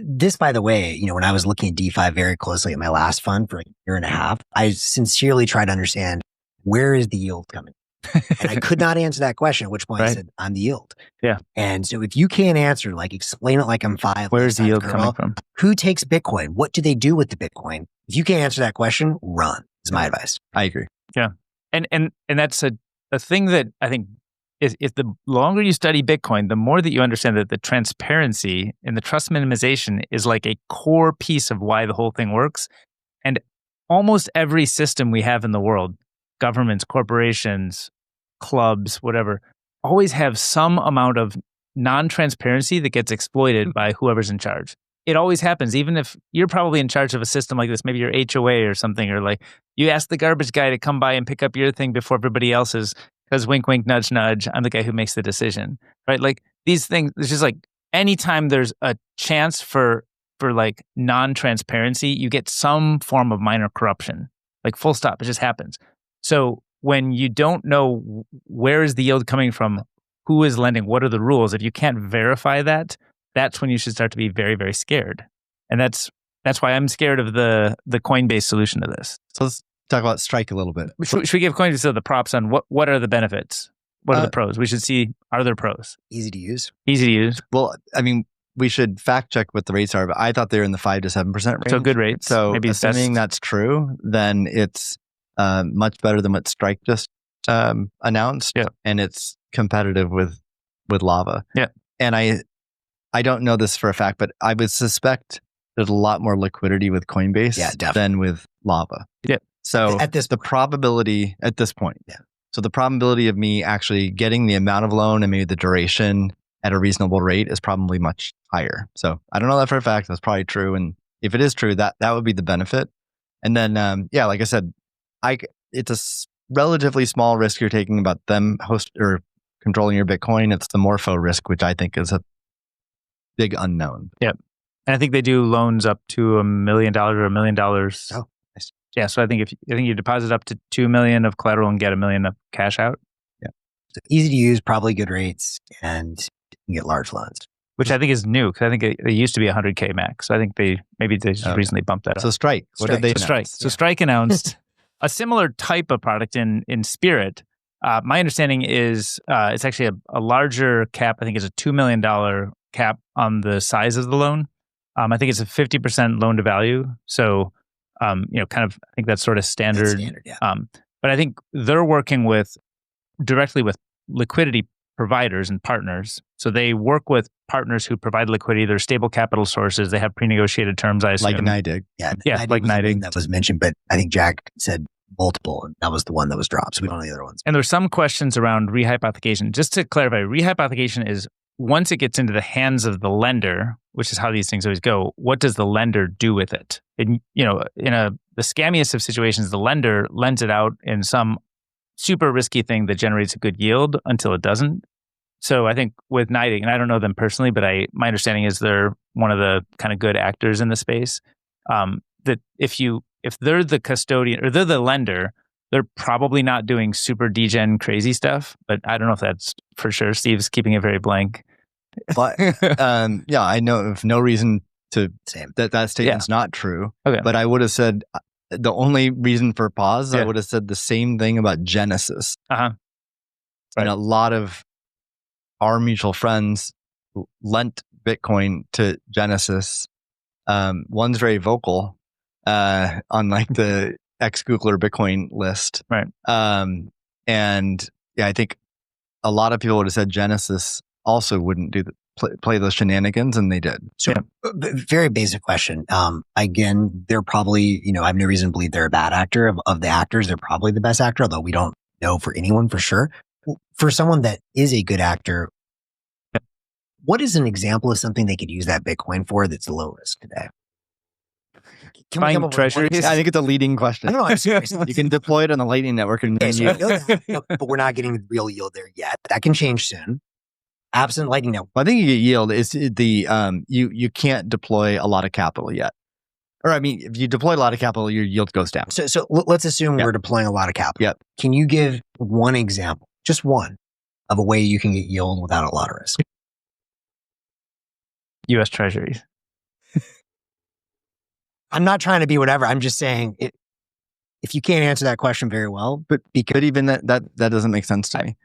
this, by the way, when I was looking at DeFi very closely at my last fund for a year and a half, I sincerely tried to understand, where is the yield coming? And I could not answer that question, at which point I said, I'm the yield. Yeah. And so if you can't answer, like explain it like I'm 5. Where's the yield coming from? Who takes Bitcoin? What do they do with the Bitcoin? If you can't answer that question, run is my advice. I agree. Yeah. And that's a thing that I think is the longer you study Bitcoin, the more that you understand that the transparency and the trust minimization is like a core piece of why the whole thing works. And almost every system we have in the world, governments, corporations, clubs, whatever, always have some amount of non-transparency that gets exploited by whoever's in charge. It always happens, even if you're probably in charge of a system like this, maybe your HOA or something, or like you ask the garbage guy to come by and pick up your thing before everybody else's, because wink, wink, nudge, nudge, I'm the guy who makes the decision, right? Like these things, it's just like anytime there's a chance for like non-transparency, you get some form of minor corruption, like full stop, it just happens. So when you don't know where is the yield coming from, who is lending, what are the rules, if you can't verify that, that's when you should start to be very, very scared. And that's why I'm scared of the Coinbase solution to this. So let's talk about Strike a little bit. Should we give Coinbase the props on what are the benefits? What are the pros? We should see, are there pros? Easy to use. Easy to use. Well, I mean, we should fact check what the rates are, but I thought they were in the 5 to 7% range. So good rates. So maybe assuming that's true, then it's much better than what Strike just announced. Yeah. And it's competitive with Lava. Yeah. And I don't know this for a fact, but I would suspect there's a lot more liquidity with Coinbase than with Lava. Yeah. So the probability at this point. Yeah. So the probability of me actually getting the amount of loan and maybe the duration at a reasonable rate is probably much higher. So I don't know that for a fact. That's probably true. And if it is true, that would be the benefit. And then, like I said, it's a relatively small risk you're taking about them or controlling your Bitcoin. It's the Morpho risk, which I think is a big unknown. Yep. And I think they do loans up to $1 million or $1 million. Oh, nice. Yeah. So I think you deposit up to 2 million of collateral and get $1 million of cash out. Yeah. So easy to use, probably good rates, and you can get large loans. Which I think is new, because I think it used to be 100K max. So I think they just recently bumped that up. So Strike, what did they announce? So Strike announced a similar type of product in spirit. My understanding is it's actually a larger cap. I think it's a $2 million cap on the size of the loan. I think it's a 50% loan to value. So, kind of, I think that's sort of standard. That's standard, yeah. But I think they're working directly with liquidity providers and partners. So they work with partners who provide liquidity. They're stable capital sources. They have pre-negotiated terms, I assume. Like NYDIG. Yeah, like NYDIG. That was mentioned, but I think Jack said multiple, and that was the one that was dropped. So we don't know the other ones. And there's some questions around rehypothecation. Just to clarify, rehypothecation is once it gets into the hands of the lender, which is how these things always go, what does the lender do with it? And, the scammiest of situations, the lender lends it out in some super risky thing that generates a good yield until it doesn't. So I think with NYDIG, and I don't know them personally, but my understanding is they're one of the kind of good actors in the space. That if they're the custodian or they're the lender, they're probably not doing super degen crazy stuff. But I don't know if that's for sure. Steve's keeping it very blank. But I know of no reason to say that statement's not true. Okay. But I would have said the only reason for pause, Yeah. I would have said the same thing about Genesis. Uh-huh. And a lot of our mutual friends lent Bitcoin to Genesis. One's very vocal on like the ex-Googler Bitcoin list. Right. And yeah, I think a lot of people would have said Genesis also wouldn't do play those shenanigans, and they did. So, very basic question. Again, they're probably, I have no reason to believe they're a bad actor. Of the actors, they're probably the best actor, although we don't know for anyone for sure. For someone that is a good actor, what is an example of something they could use that Bitcoin for that's low risk today? Buying treasuries? I think it's a leading question. I don't know. I'm serious. You can deploy it on the Lightning Network, and Okay, then so we know that. No, but we're not getting the real yield there yet. That can change soon. Absent Lightning Network. I think you get yield is the you can't deploy a lot of capital yet. Or I mean, if you deploy a lot of capital, your yield goes down. So let's assume we're deploying a lot of capital. Yep. Can you give one example, just one, of a way you can get yield without a lot of risk? U.S. Treasuries. I'm not trying to be whatever. I'm just saying if you can't answer that question very well, but even that doesn't make sense to me.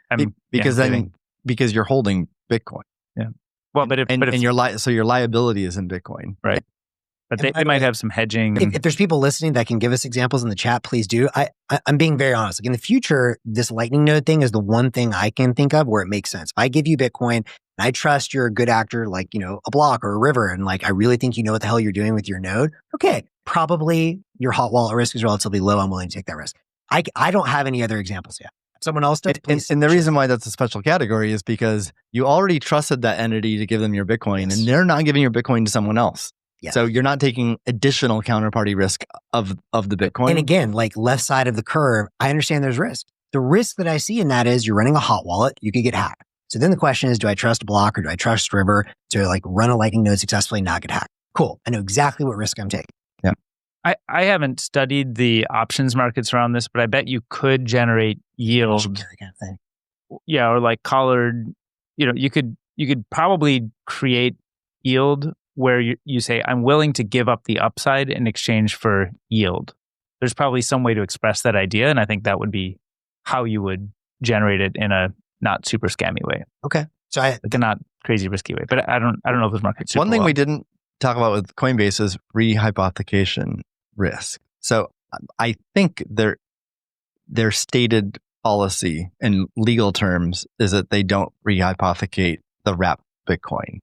Because you're holding Bitcoin. Yeah. Well, and your liability is in Bitcoin, right? But they might have some hedging. If there's people listening that can give us examples in the chat, please do. I'm being very honest. Like in the future, this Lightning node thing is the one thing I can think of where it makes sense. If I give you Bitcoin and I trust you're a good actor, like, a Block or a River, and like, I really think you know what the hell you're doing with your node. Okay. Probably your hot wallet risk is relatively low. I'm willing to take that risk. I don't have any other examples yet. Someone else does, please. And the reason why that's a special category is because you already trusted that entity to give them your Bitcoin, and they're not giving your Bitcoin to someone else. Yes. So you're not taking additional counterparty risk of the Bitcoin. And again, like left side of the curve, I understand there's risk. The risk that I see in that is you're running a hot wallet, you could get hacked. So then the question is, do I trust Block or do I trust River to like run a Lightning node successfully and not get hacked? Cool. I know exactly what risk I'm taking. Yeah. I haven't studied the options markets around this, but I bet you could generate yield. Kind of thing. Yeah, or like collared, you could probably create yield where you say, I'm willing to give up the upside in exchange for yield. There's probably some way to express that idea, and I think that would be how you would generate it in a not super scammy way. Okay. So like a not crazy risky way. But I don't know if those markets super One thing well. we didn't talk about with Coinbase is rehypothecation risk. So I think their stated policy in legal terms is that they don't rehypothecate the wrapped Bitcoin.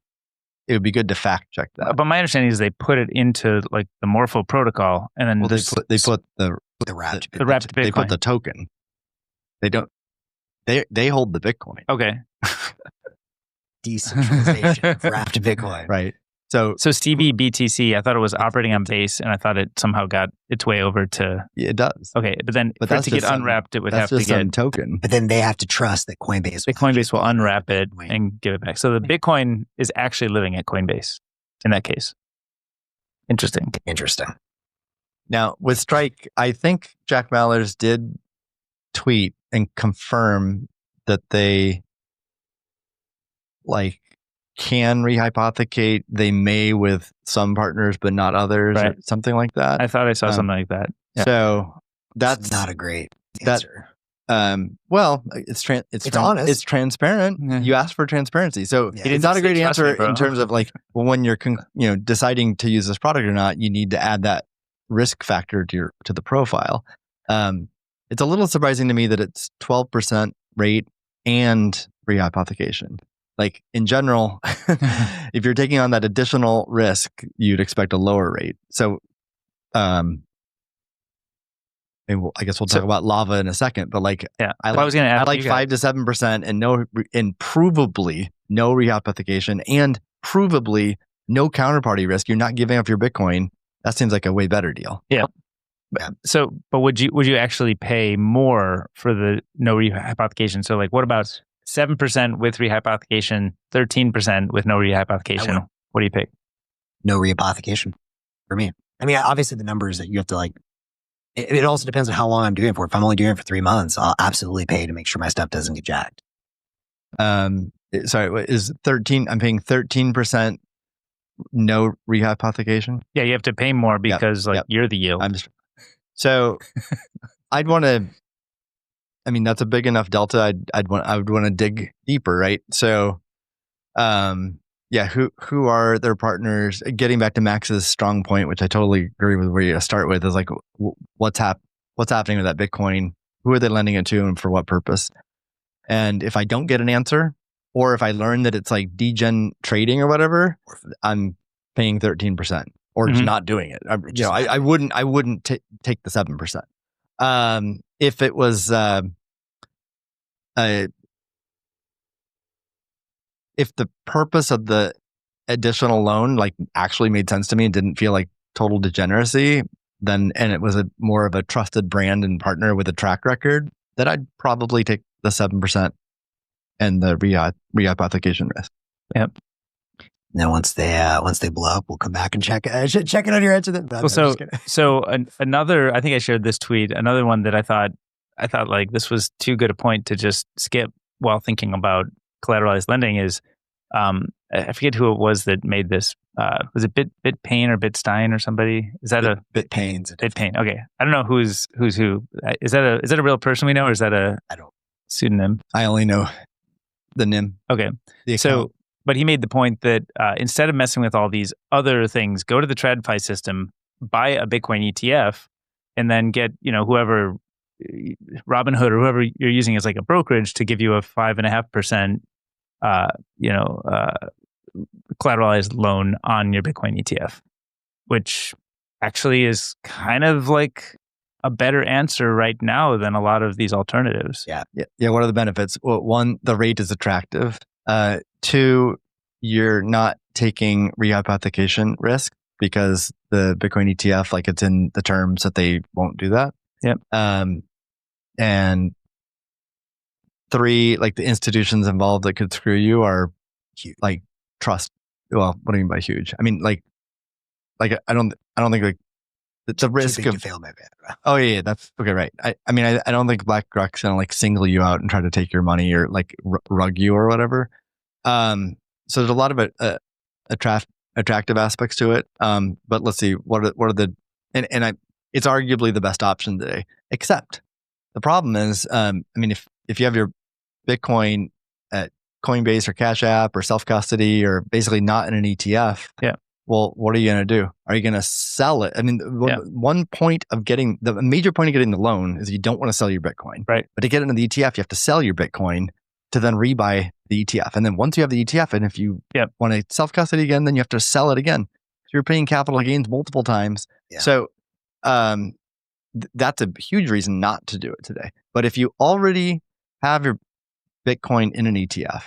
It would be good to fact check that. But my understanding is they put it into like the Morpho protocol, and then they put the wrapped Bitcoin. They put the token. They don't. They hold the Bitcoin. Okay. Decentralization of wrapped Bitcoin. Right. So CBBTC, I thought it was operating on Base, and I thought it somehow got its way over to. Yeah, it does. Okay, but then for it to get unwrapped, it would have to get token. But then they have to trust that Coinbase will unwrap it and give it back. So the Bitcoin is actually living at Coinbase in that case. Interesting. Now with Strike, I think Jack Mallers did tweet and confirm that they can rehypothecate. They may with some partners, but not others, or something like that. I thought I saw something like that. Yeah. So that's not a great answer. Well, it's honest. It's transparent. Yeah. You asked for transparency, so it's not a great answer in terms of when you're deciding to use this product or not. You need to add that risk factor to the profile. It's a little surprising to me that it's 12% rate and rehypothecation. Like in general, if you're taking on that additional risk, you'd expect a lower rate. So, I guess we'll talk about lava in a second. But I was going to ask, 5 to 7% and provably no rehypothecation and provably no counterparty risk. You're not giving up your Bitcoin. That seems like a way better deal. Yeah. So, but would you actually pay more for the no rehypothecation? So, what about 7% with rehypothecation, 13% with no rehypothecation? What do you pick? No rehypothecation for me. I mean, obviously the numbers that you have to it also depends on how long I'm doing it for. If I'm only doing it for 3 months, I'll absolutely pay to make sure my stuff doesn't get jacked. Sorry, what is 13? I'm paying 13% no rehypothecation. Yeah, you have to pay more because you're the yield. So I'd want to. I mean, that's a big enough delta. I would want to dig deeper, right? So, who are their partners? Getting back to Max's strong point, which I totally agree with, where you start with is what's happening with that Bitcoin? Who are they lending it to, and for what purpose? And if I don't get an answer, or if I learn that it's degen trading or whatever, I'm paying 13%, or just not doing it. I wouldn't take the 7%. If it was, if the purpose of the additional loan actually made sense to me and didn't feel like total degeneracy, and it was more of a trusted brand and partner with a track record, then I'd probably take the 7% and the rehypothecation risk. Yep. Then once they blow up, we'll come back and check it on your answer. Another, I think I shared this tweet. Another one that I thought this was too good a point to just skip while thinking about collateralized lending is I forget who it was that made this. Was it BitPayne or BitStein or somebody? Is that BitPayne's BitPayne? Okay, I don't know who's who. Is that a real person we know, or is that a pseudonym? I only know the NIM. Okay, so but he made the point that instead of messing with all these other things, go to the TradFi system, buy a Bitcoin ETF, and then get whoever Robinhood or whoever you're using as like a brokerage to give you a 5.5%. Collateralized loan on your Bitcoin ETF, which actually is kind of like a better answer right now than a lot of these alternatives. Yeah. What are the benefits? Well, one, the rate is attractive. Two, you're not taking rehypothecation risk because the Bitcoin ETF, like it's in the terms that they won't do that. Yep. And three, like the institutions involved that could screw you are like trust. Well, what do you mean by huge? I mean, like I don't think like the risk of fail my bad. Oh yeah, that's okay, right? I mean, I don't think BlackRock's gonna like single you out and try to take your money or like rug you or whatever. So there's a lot of attractive aspects to it. But let's see, what are the it's arguably the best option today. Except the problem is, I mean, if you have your Bitcoin at Coinbase or Cash App or self-custody or basically not in an ETF. Yeah. Well, what are you going to do? Are you going to sell it? I mean, one point of getting the major point of getting the loan is you don't want to sell your Bitcoin. Right. But to get into the ETF, you have to sell your Bitcoin to then rebuy the ETF. And then once you have the ETF, and if you want to self-custody again, then you have to sell it again. So you're paying capital gains multiple times. Yeah. So that's a huge reason not to do it today. But if you already have your Bitcoin in an ETF,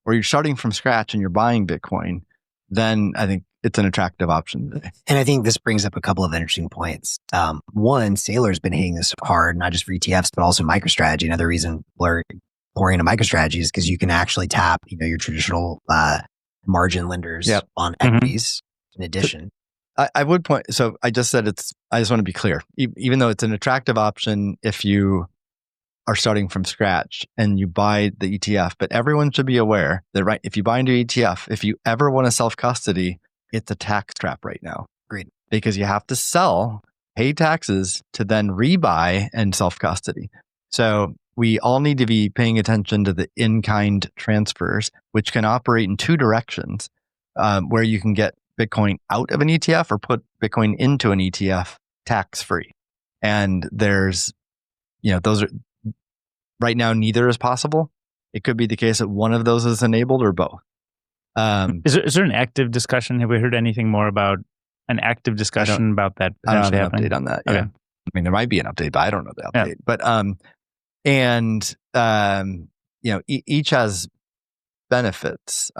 or you're starting from scratch and you're buying Bitcoin, then I think it's an attractive option today. And I think this brings up a couple of interesting points. One, Saylor's been hitting this hard, not just for ETFs, but also MicroStrategy. Another reason we're pouring into MicroStrategy is because you can actually tap, your traditional margin lenders on equities in addition. I would point, so I just said I just want to be clear, even though it's an attractive option if you are starting from scratch and you buy the ETF, but everyone should be aware that if you buy into ETF, if you ever want to self-custody, it's a tax trap right now. Agreed. Because you have to pay taxes to then rebuy and self-custody. So we all need to be paying attention to the in-kind transfers, which can operate in two directions, where you can get Bitcoin out of an ETF or put Bitcoin into an ETF tax-free. And there's, those are, right now, neither is possible. It could be the case that one of those is enabled or both. Is there an active discussion? Have we heard anything more about an active discussion about that? I don't have an happening? update on that. Okay. Yeah. I mean, there might be an update, but I don't know the update. Yeah. But each has benefits.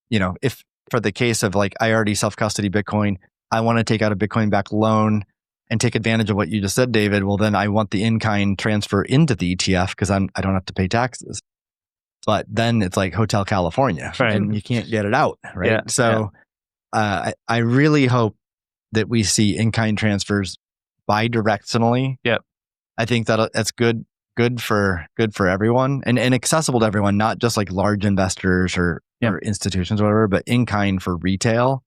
If for the case of like I already self-custody Bitcoin, I want to take out a Bitcoin backed loan and take advantage of what you just said, David. Well, then I want the in-kind transfer into the ETF because I don't have to pay taxes. But then it's like Hotel California, right? And you can't get it out, right? Yeah, so I really hope that we see in-kind transfers bi-directionally. Yep. I think that's good for everyone and accessible to everyone, not just like large investors or institutions or whatever, but in-kind for retail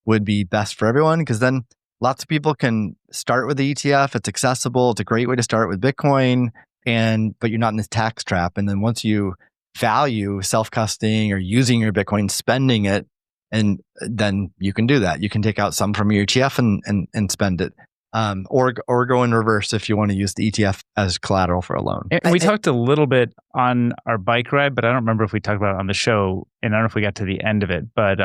would be best for everyone because then lots of people can start with the ETF. It's accessible. It's a great way to start with Bitcoin, but you're not in this tax trap. And then once you value self-custodying or using your Bitcoin, spending it, and then you can do that. You can take out some from your ETF and spend it. Or go in reverse if you want to use the ETF as collateral for a loan. And we talked a little bit on our bike ride, but I don't remember if we talked about it on the show, and I don't know if we got to the end of it. But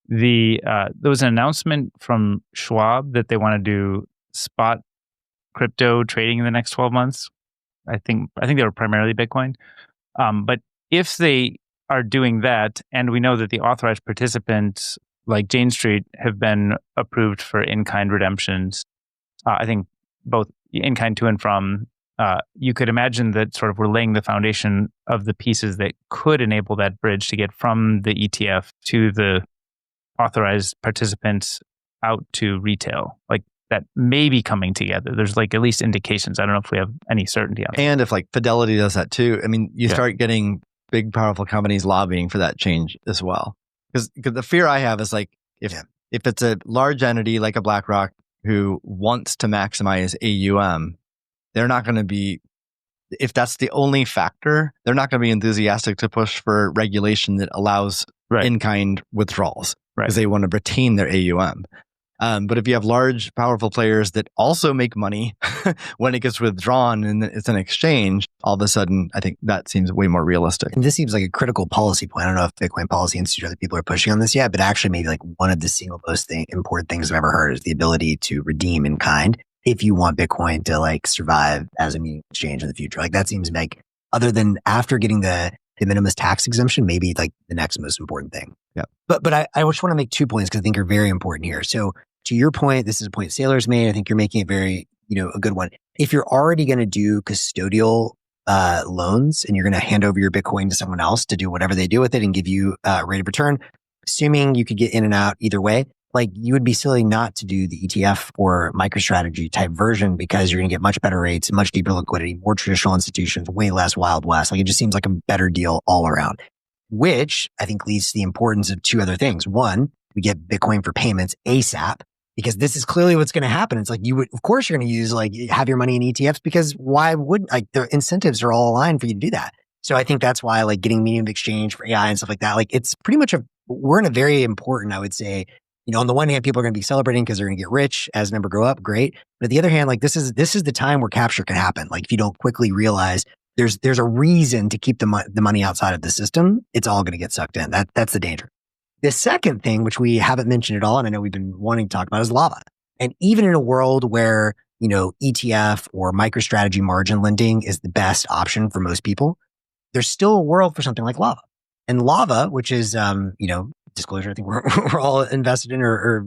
there was an announcement from Schwab that they want to do spot crypto trading in the next 12 months. I think they were primarily Bitcoin. But if they are doing that, and we know that the authorized participants like Jane Street have been approved for in-kind redemptions, I think both in-kind to and from, you could imagine that sort of we're laying the foundation of the pieces that could enable that bridge to get from the ETF to the authorized participants out to retail. Like that may be coming together. There's like at least indications. I don't know if we have any certainty on that. And if like Fidelity does that too, I mean, you start getting big, powerful companies lobbying for that change as well. Because the fear I have is like, if it's a large entity like a BlackRock who wants to maximize AUM, they're not going to be, if that's the only factor, they're not going to be enthusiastic to push for regulation that allows in-kind withdrawals because they want to retain their AUM. But if you have large, powerful players that also make money when it gets withdrawn and it's an exchange, all of a sudden, I think that seems way more realistic. And this seems like a critical policy point. I don't know if Bitcoin Policy Institute or other people are pushing on this yet, but actually maybe like one of the single most important things I've ever heard is the ability to redeem in kind if you want Bitcoin to like survive as a meaningful exchange in the future. Like that seems like, other than after getting the minimalist tax exemption, maybe like the next most important thing. Yeah. But I just want to make 2 points because I think are very important here. So to your point, this is a point Sailor's made. I think you're making it very, a good one. If you're already going to do custodial loans and you're going to hand over your Bitcoin to someone else to do whatever they do with it and give you a rate of return, assuming you could get in and out either way, like you would be silly not to do the ETF or MicroStrategy type version because you're going to get much better rates, much deeper liquidity, more traditional institutions, way less Wild West. Like it just seems like a better deal all around, which I think leads to the importance of 2 other things. One, we get Bitcoin for payments ASAP, because this is clearly what's going to happen. It's like of course you're going to use have your money in ETFs because why wouldn't, like the incentives are all aligned for you to do that. So I think that's why like getting medium of exchange for AI and stuff like that, like it's pretty much we're in a very important, I would say, on the one hand, people are going to be celebrating because they're going to get rich as number grow up. Great. But on the other hand, like this is the time where capture can happen. Like if you don't quickly realize there's a reason to keep the money outside of the system, it's all going to get sucked in. That's the danger. The second thing, which we haven't mentioned at all, and I know we've been wanting to talk about, is lava. And even in a world where, ETF or MicroStrategy margin lending is the best option for most people, there's still a world for something like lava. And lava, which is, disclosure, I think we're all invested in or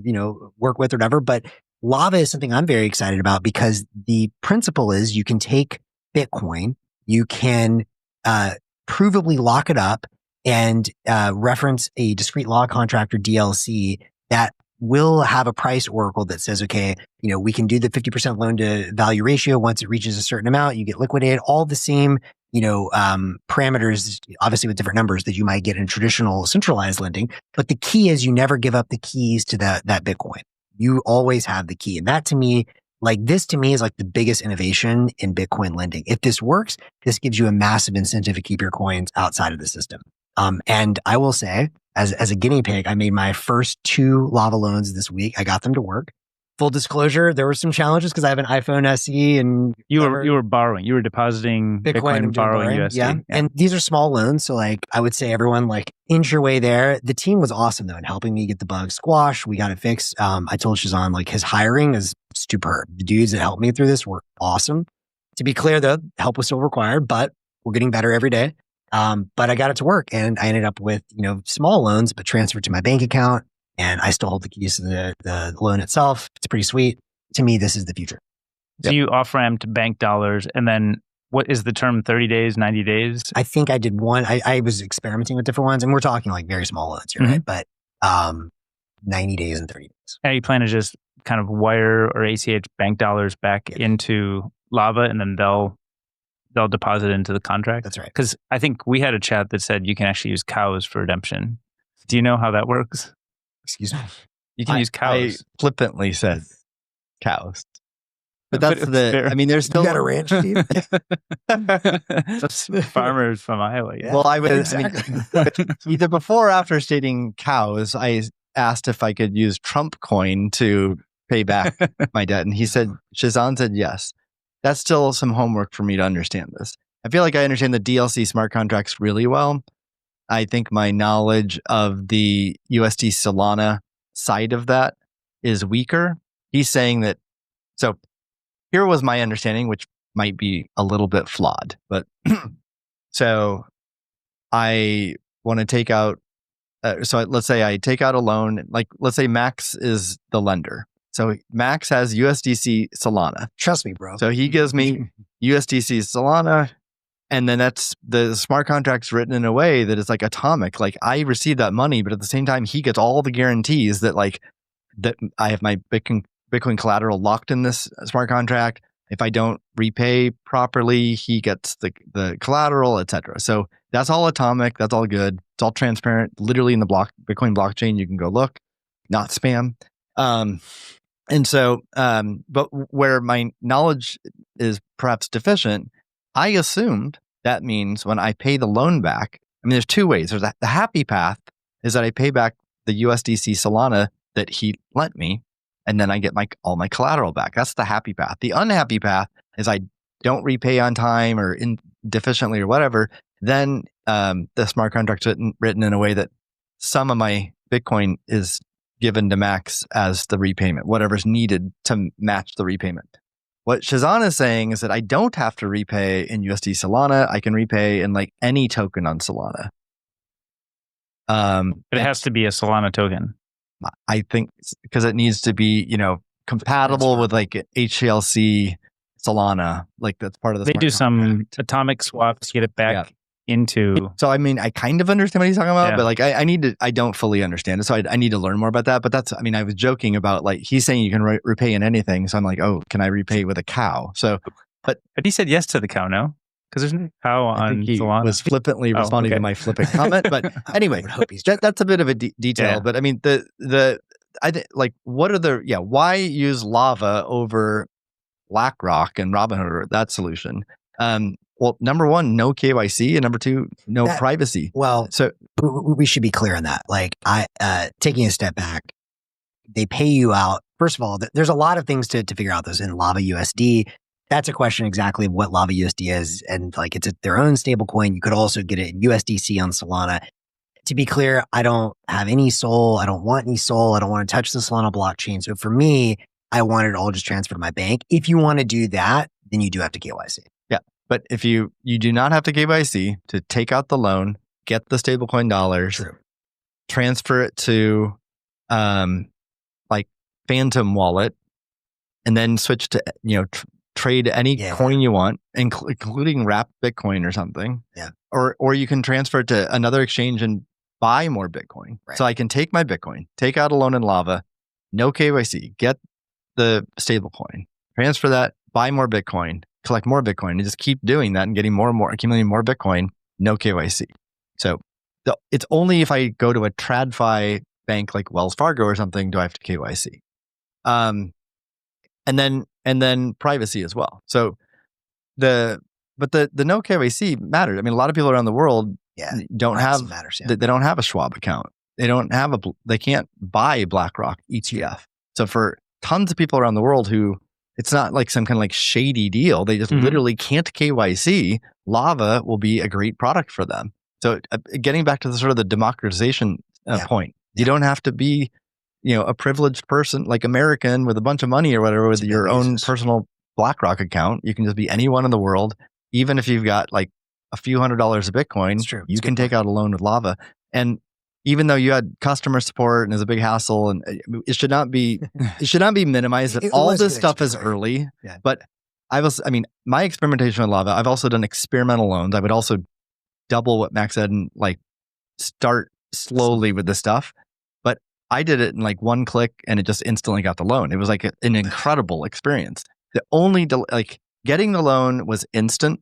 work with or whatever, but lava is something I'm very excited about because the principle is you can take Bitcoin, you can, provably lock it up and reference a discrete log contract or DLC that will have a price oracle that says, okay, we can do the 50% loan to value ratio. Once it reaches a certain amount, you get liquidated. All the same, parameters, obviously with different numbers that you might get in traditional centralized lending. But the key is you never give up the keys to that Bitcoin. You always have the key. And that to me, is like the biggest innovation in Bitcoin lending. If this works, this gives you a massive incentive to keep your coins outside of the system. And I will say, as a guinea pig, I made my first 2 lava loans this week. I got them to work. Full disclosure, there were some challenges because I have an iPhone SE and you were borrowing. You were depositing Bitcoin and borrowing USD. Yeah. And these are small loans. So I would say everyone inch your way there. The team was awesome though in helping me get the bug squashed. We got it fixed. I told Shazan his hiring is superb. The dudes that helped me through this were awesome. To be clear though, help was still required, but we're getting better every day. But I got it to work and I ended up with, small loans, but transferred to my bank account. And I still hold the keys to the loan itself. It's pretty sweet. To me, this is the future. So you off-ramped bank dollars, and then what is the term, 30 days, 90 days? I think I did one. I was experimenting with different ones, and we're talking very small loans here, right? But 90 days and 30 days. And you plan to just kind of wire or ACH bank dollars back into Lava, and then they'll deposit into the contract? That's right. Because I think we had a chat that said you can actually use cows for redemption. Do you know how that works? Excuse me. You can use cows. I flippantly said cows. But that's there's still... You got a ranch, Steve? That's farmers from Iowa. Yeah. Well, either before or after stating cows, I asked if I could use Trump coin to pay back my debt. And Shazan said yes. That's still some homework for me to understand this. I feel like I understand the DLC smart contracts really well. I think my knowledge of the USD Solana side of that is weaker. He's saying that, so here was my understanding, which might be a little bit flawed, but so I want to take out, let's say I take out a loan, let's say Max is the lender. So Max has USDC Solana. Trust me, bro. So he gives me USDC Solana, and then that's the smart contract's written in a way that is atomic. I receive that money, but at the same time, he gets all the guarantees that that I have my Bitcoin collateral locked in this smart contract. If I don't repay properly, he gets the collateral, etc. So That's all atomic. That's all good. It's all transparent. Literally in the Bitcoin blockchain, you can go look, not spam. And so, but where my knowledge is perhaps deficient, I assumed that means when I pay the loan back, I mean, there's two ways. There's the happy path is that I pay back the USDC Solana that he lent me, and then I get all my collateral back. That's the happy path. The unhappy path is I don't repay on time or deficiently or whatever. Then the smart contract's written in a way that some of my Bitcoin is given to Max as the repayment, whatever's needed to match the repayment. What Shazan is saying is that I don't have to repay in USD Solana. I can repay in like any token on Solana. But it has to be a Solana token. I think because it needs to be, compatible with like HCLC Solana. Like that's part of the. They do some atomic swaps to get it back into. So I mean, I kind of understand what he's talking about, but like I don't fully understand it. So I need to learn more about that. But I was joking about like he's saying you can repay in anything. So I'm like, oh, can I repay with a cow? So, but he said yes to the cow, no? Because there's no cow on Solana. Was flippantly responding to my flippant comment. But anyway, that's a bit of a detail. Yeah. But I mean, I think like what are why use Lava over BlackRock and Robinhood, that solution? Well, number one, no KYC, and number two, no privacy. Well, so we should be clear on that. Like taking a step back, they pay you out. First of all, there's a lot of things to figure out. Those in Lava USD. That's a question exactly of what Lava USD is. And like it's their own stable coin. You could also get it in USDC on Solana. To be clear, I don't have any Sol. I don't want any Sol. I don't want to touch the Solana blockchain. So for me, I want it all just transferred to my bank. If you want to do that, then you do have to KYC. Yeah. But if you do not have to KYC to take out the loan, get the stablecoin dollars, True. Transfer it to like Phantom wallet, and then switch to, trade any coin you want, including wrapped Bitcoin or something. Yeah. Or you can transfer it to another exchange and buy more Bitcoin. Right. So I can take my Bitcoin, take out a loan in Lava, no KYC, get the stablecoin, transfer that, buy more Bitcoin, collect more Bitcoin, and just keep doing that and getting more and more, accumulating more Bitcoin, no KYC. So it's only if I go to a TradFi bank like Wells Fargo or something do I have to KYC. And then privacy as well. So the no KYC matters. I mean, a lot of people around the world don't have they don't have a Schwab account. They can't buy BlackRock ETF. So for tons of people around the world who it's not like some kind of like shady deal, they just literally can't KYC, Lava will be a great product for them. So getting back to the sort of the democratization point, you don't have to be a privileged person like American with a bunch of money or whatever with your own personal BlackRock account. You can just be anyone in the world. Even if you've got like a few $100s of Bitcoin, you can take out a loan with Lava. And even though you had customer support and it's a big hassle, and it should not be minimized that all this stuff is early. Yeah. But my experimentation with Lava, I've also done experimental loans. I would also double what Max said and like start slowly with the stuff. But I did it in like one click and it just instantly got the loan. It was like an incredible experience. The only getting the loan was instant.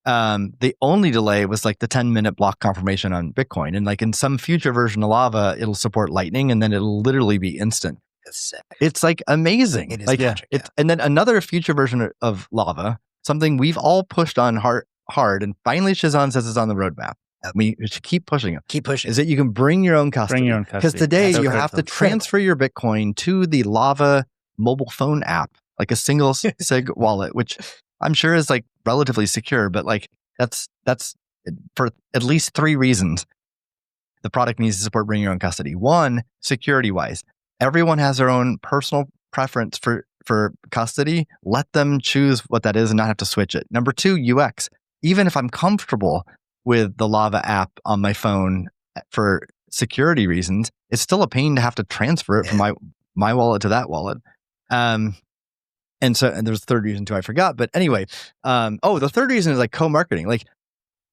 The only delay was like the 10-minute block confirmation on Bitcoin. And like in some future version of Lava, it'll support Lightning and then it'll literally be instant. That's sick. It's like amazing. It is like, magic, And then another future version of Lava, something we've all pushed on hard, and finally Shazan says it's on the roadmap. We should keep pushing it. Keep pushing. Is that you can bring your own custody. Because today you have to transfer your Bitcoin to the Lava mobile phone app, like a single SIG wallet, which I'm sure is like relatively secure, but like that's for at least 3 reasons. The product needs to support bring your own custody. 1, security wise, everyone has their own personal preference for custody. Let them choose what that is and not have to switch it. Number 2, UX. Even if I'm comfortable with the Lava app on my phone for security reasons, it's still a pain to have to transfer it from my wallet to that wallet. And there's a third reason too, I forgot. But anyway, the third reason is like co-marketing. Like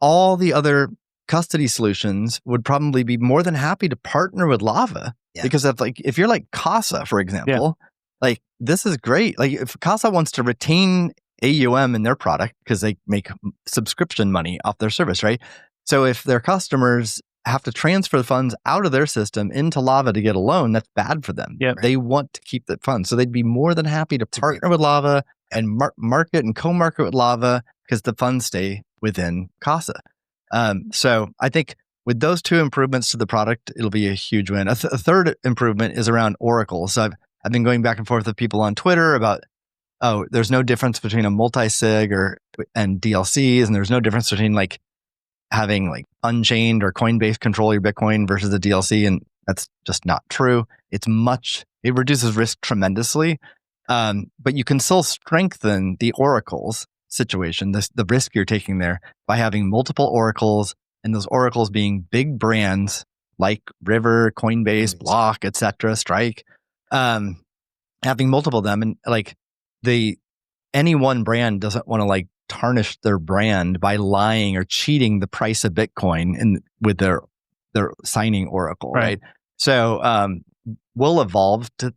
all the other custody solutions would probably be more than happy to partner with Lava because if you're like Casa, for example, like this is great. Like if Casa wants to retain AUM in their product because they make subscription money off their service, right? So if their customers have to transfer the funds out of their system into Lava to get a loan, that's bad for them. Yep. They want to keep the funds. So they'd be more than happy to partner with Lava and market and co-market with Lava because the funds stay within Casa. So I think with those two improvements to the product, it'll be a huge win. A third improvement is around Oracle. So I've been going back and forth with people on Twitter about, there's no difference between a multi-sig and DLCs, and there's no difference between like having like Unchained or Coinbase control your Bitcoin versus a DLC, and that's just not true. It reduces risk tremendously, but you can still strengthen the oracles situation, the risk you're taking there, by having multiple oracles, and those oracles being big brands like River, Coinbase, Block, etc., Strike, having multiple of them, and like any one brand doesn't want to like tarnish their brand by lying or cheating the price of Bitcoin with their signing oracle, right? So we'll evolve to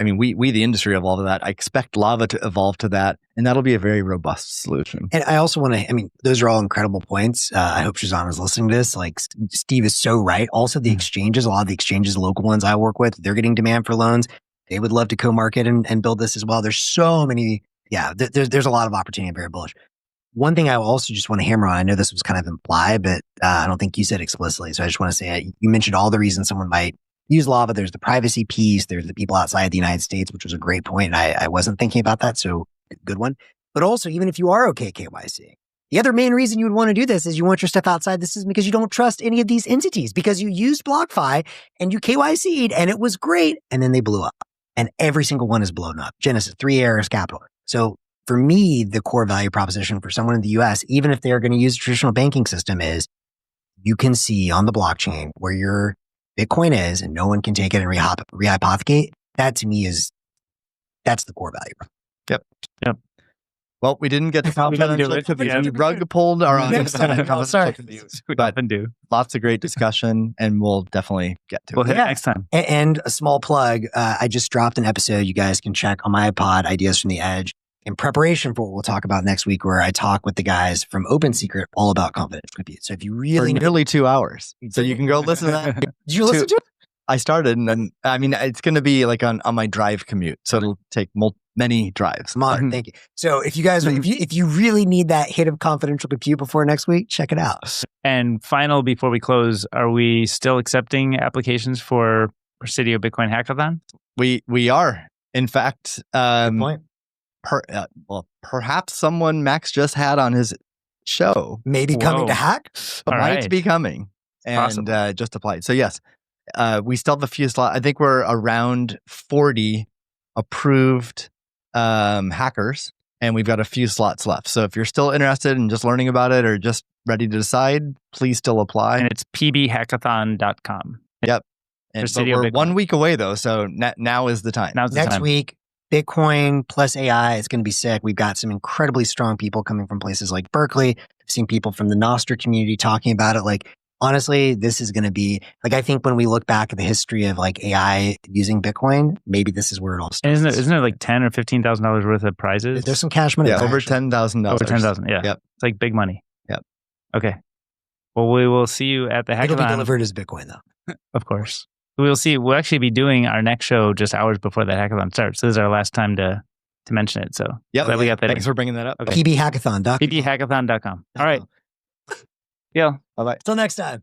we the industry evolve to that. I expect Lava to evolve to that, and that'll be a very robust solution. And I also want to, those are all incredible points. I hope Shazan is listening to this. Like Steve is so right. Also the exchanges, a lot of the exchanges, local ones I work with, they're getting demand for loans. They would love to co-market and build this as well. There's so many, there's a lot of opportunity. I'm very bullish. One thing I also just want to hammer on, I know this was kind of implied, but I don't think you said explicitly. So I just want to say, you mentioned all the reasons someone might use Lava. There's the privacy piece. There's the people outside the United States, which was a great point. And I wasn't thinking about that. So good one. But also, even if you are okay KYC, the other main reason you would want to do this is you want your stuff outside the system because you don't trust any of these entities, because you used BlockFi and you KYC'd and it was great. And then they blew up, and every single one is blown up. Genesis, 3 errors, Capital. So for me, the core value proposition for someone in the US, even if they're going to use a traditional banking system, is you can see on the blockchain where your Bitcoin is, and no one can take it and rehypothecate. That to me that's the core value. Yep. Well, we didn't get the confidential we rug pulled our audience. Sorry. But lots of great discussion, and we'll definitely get to it. We'll hit it next time. And a small plug, I just dropped an episode you guys can check on my pod, Ideas from the Edge, in preparation for what we'll talk about next week, where I talk with the guys from Open Secret all about confidential compute. So if you really... For nearly 2 hours. So you can go listen to that. Did you listen to it? I started, and then, it's going to be like on my drive commute. So it'll take many drives. Modern, thank you. So if you guys, if you really need that hit of confidential compute before next week, check it out. And final, before we close, are we still accepting applications for Presidio Bitcoin Hackathon? We are. In fact, Good point. Perhaps someone Max just had on his show. Maybe coming to hack? Might be coming. And just applied. So yes, we still have a few slots. I think we're around 40 approved hackers, and we've got a few slots left. So if you're still interested in just learning about it or just ready to decide, please still apply. And it's pbhackathon.com. Yep. And we're Bitcoin. 1 week away though, so now is the time. Next week, Bitcoin plus AI, it's going to be sick. We've got some incredibly strong people coming from places like Berkeley. I've seen people from the Nostr community talking about it. Like, honestly, this is going to be, like, I think when we look back at the history of like AI using Bitcoin, maybe this is where it all starts. And isn't it like $10,000 or $15,000 worth of prizes? There's some cash money. Yeah, over $10,000. Over $10,000. Yeah. Yep. It's like big money. Yep. Okay. Well, we will see you at the hackathon. It'll be delivered as Bitcoin though. Of course. We'll see. We'll actually be doing our next show just hours before that hackathon starts. So this is our last time to mention it. So glad we got that. Thanks for bringing that up. Okay. pbhackathon.com. pbhackathon.com. All right. Yeah. Bye-bye. Till next time.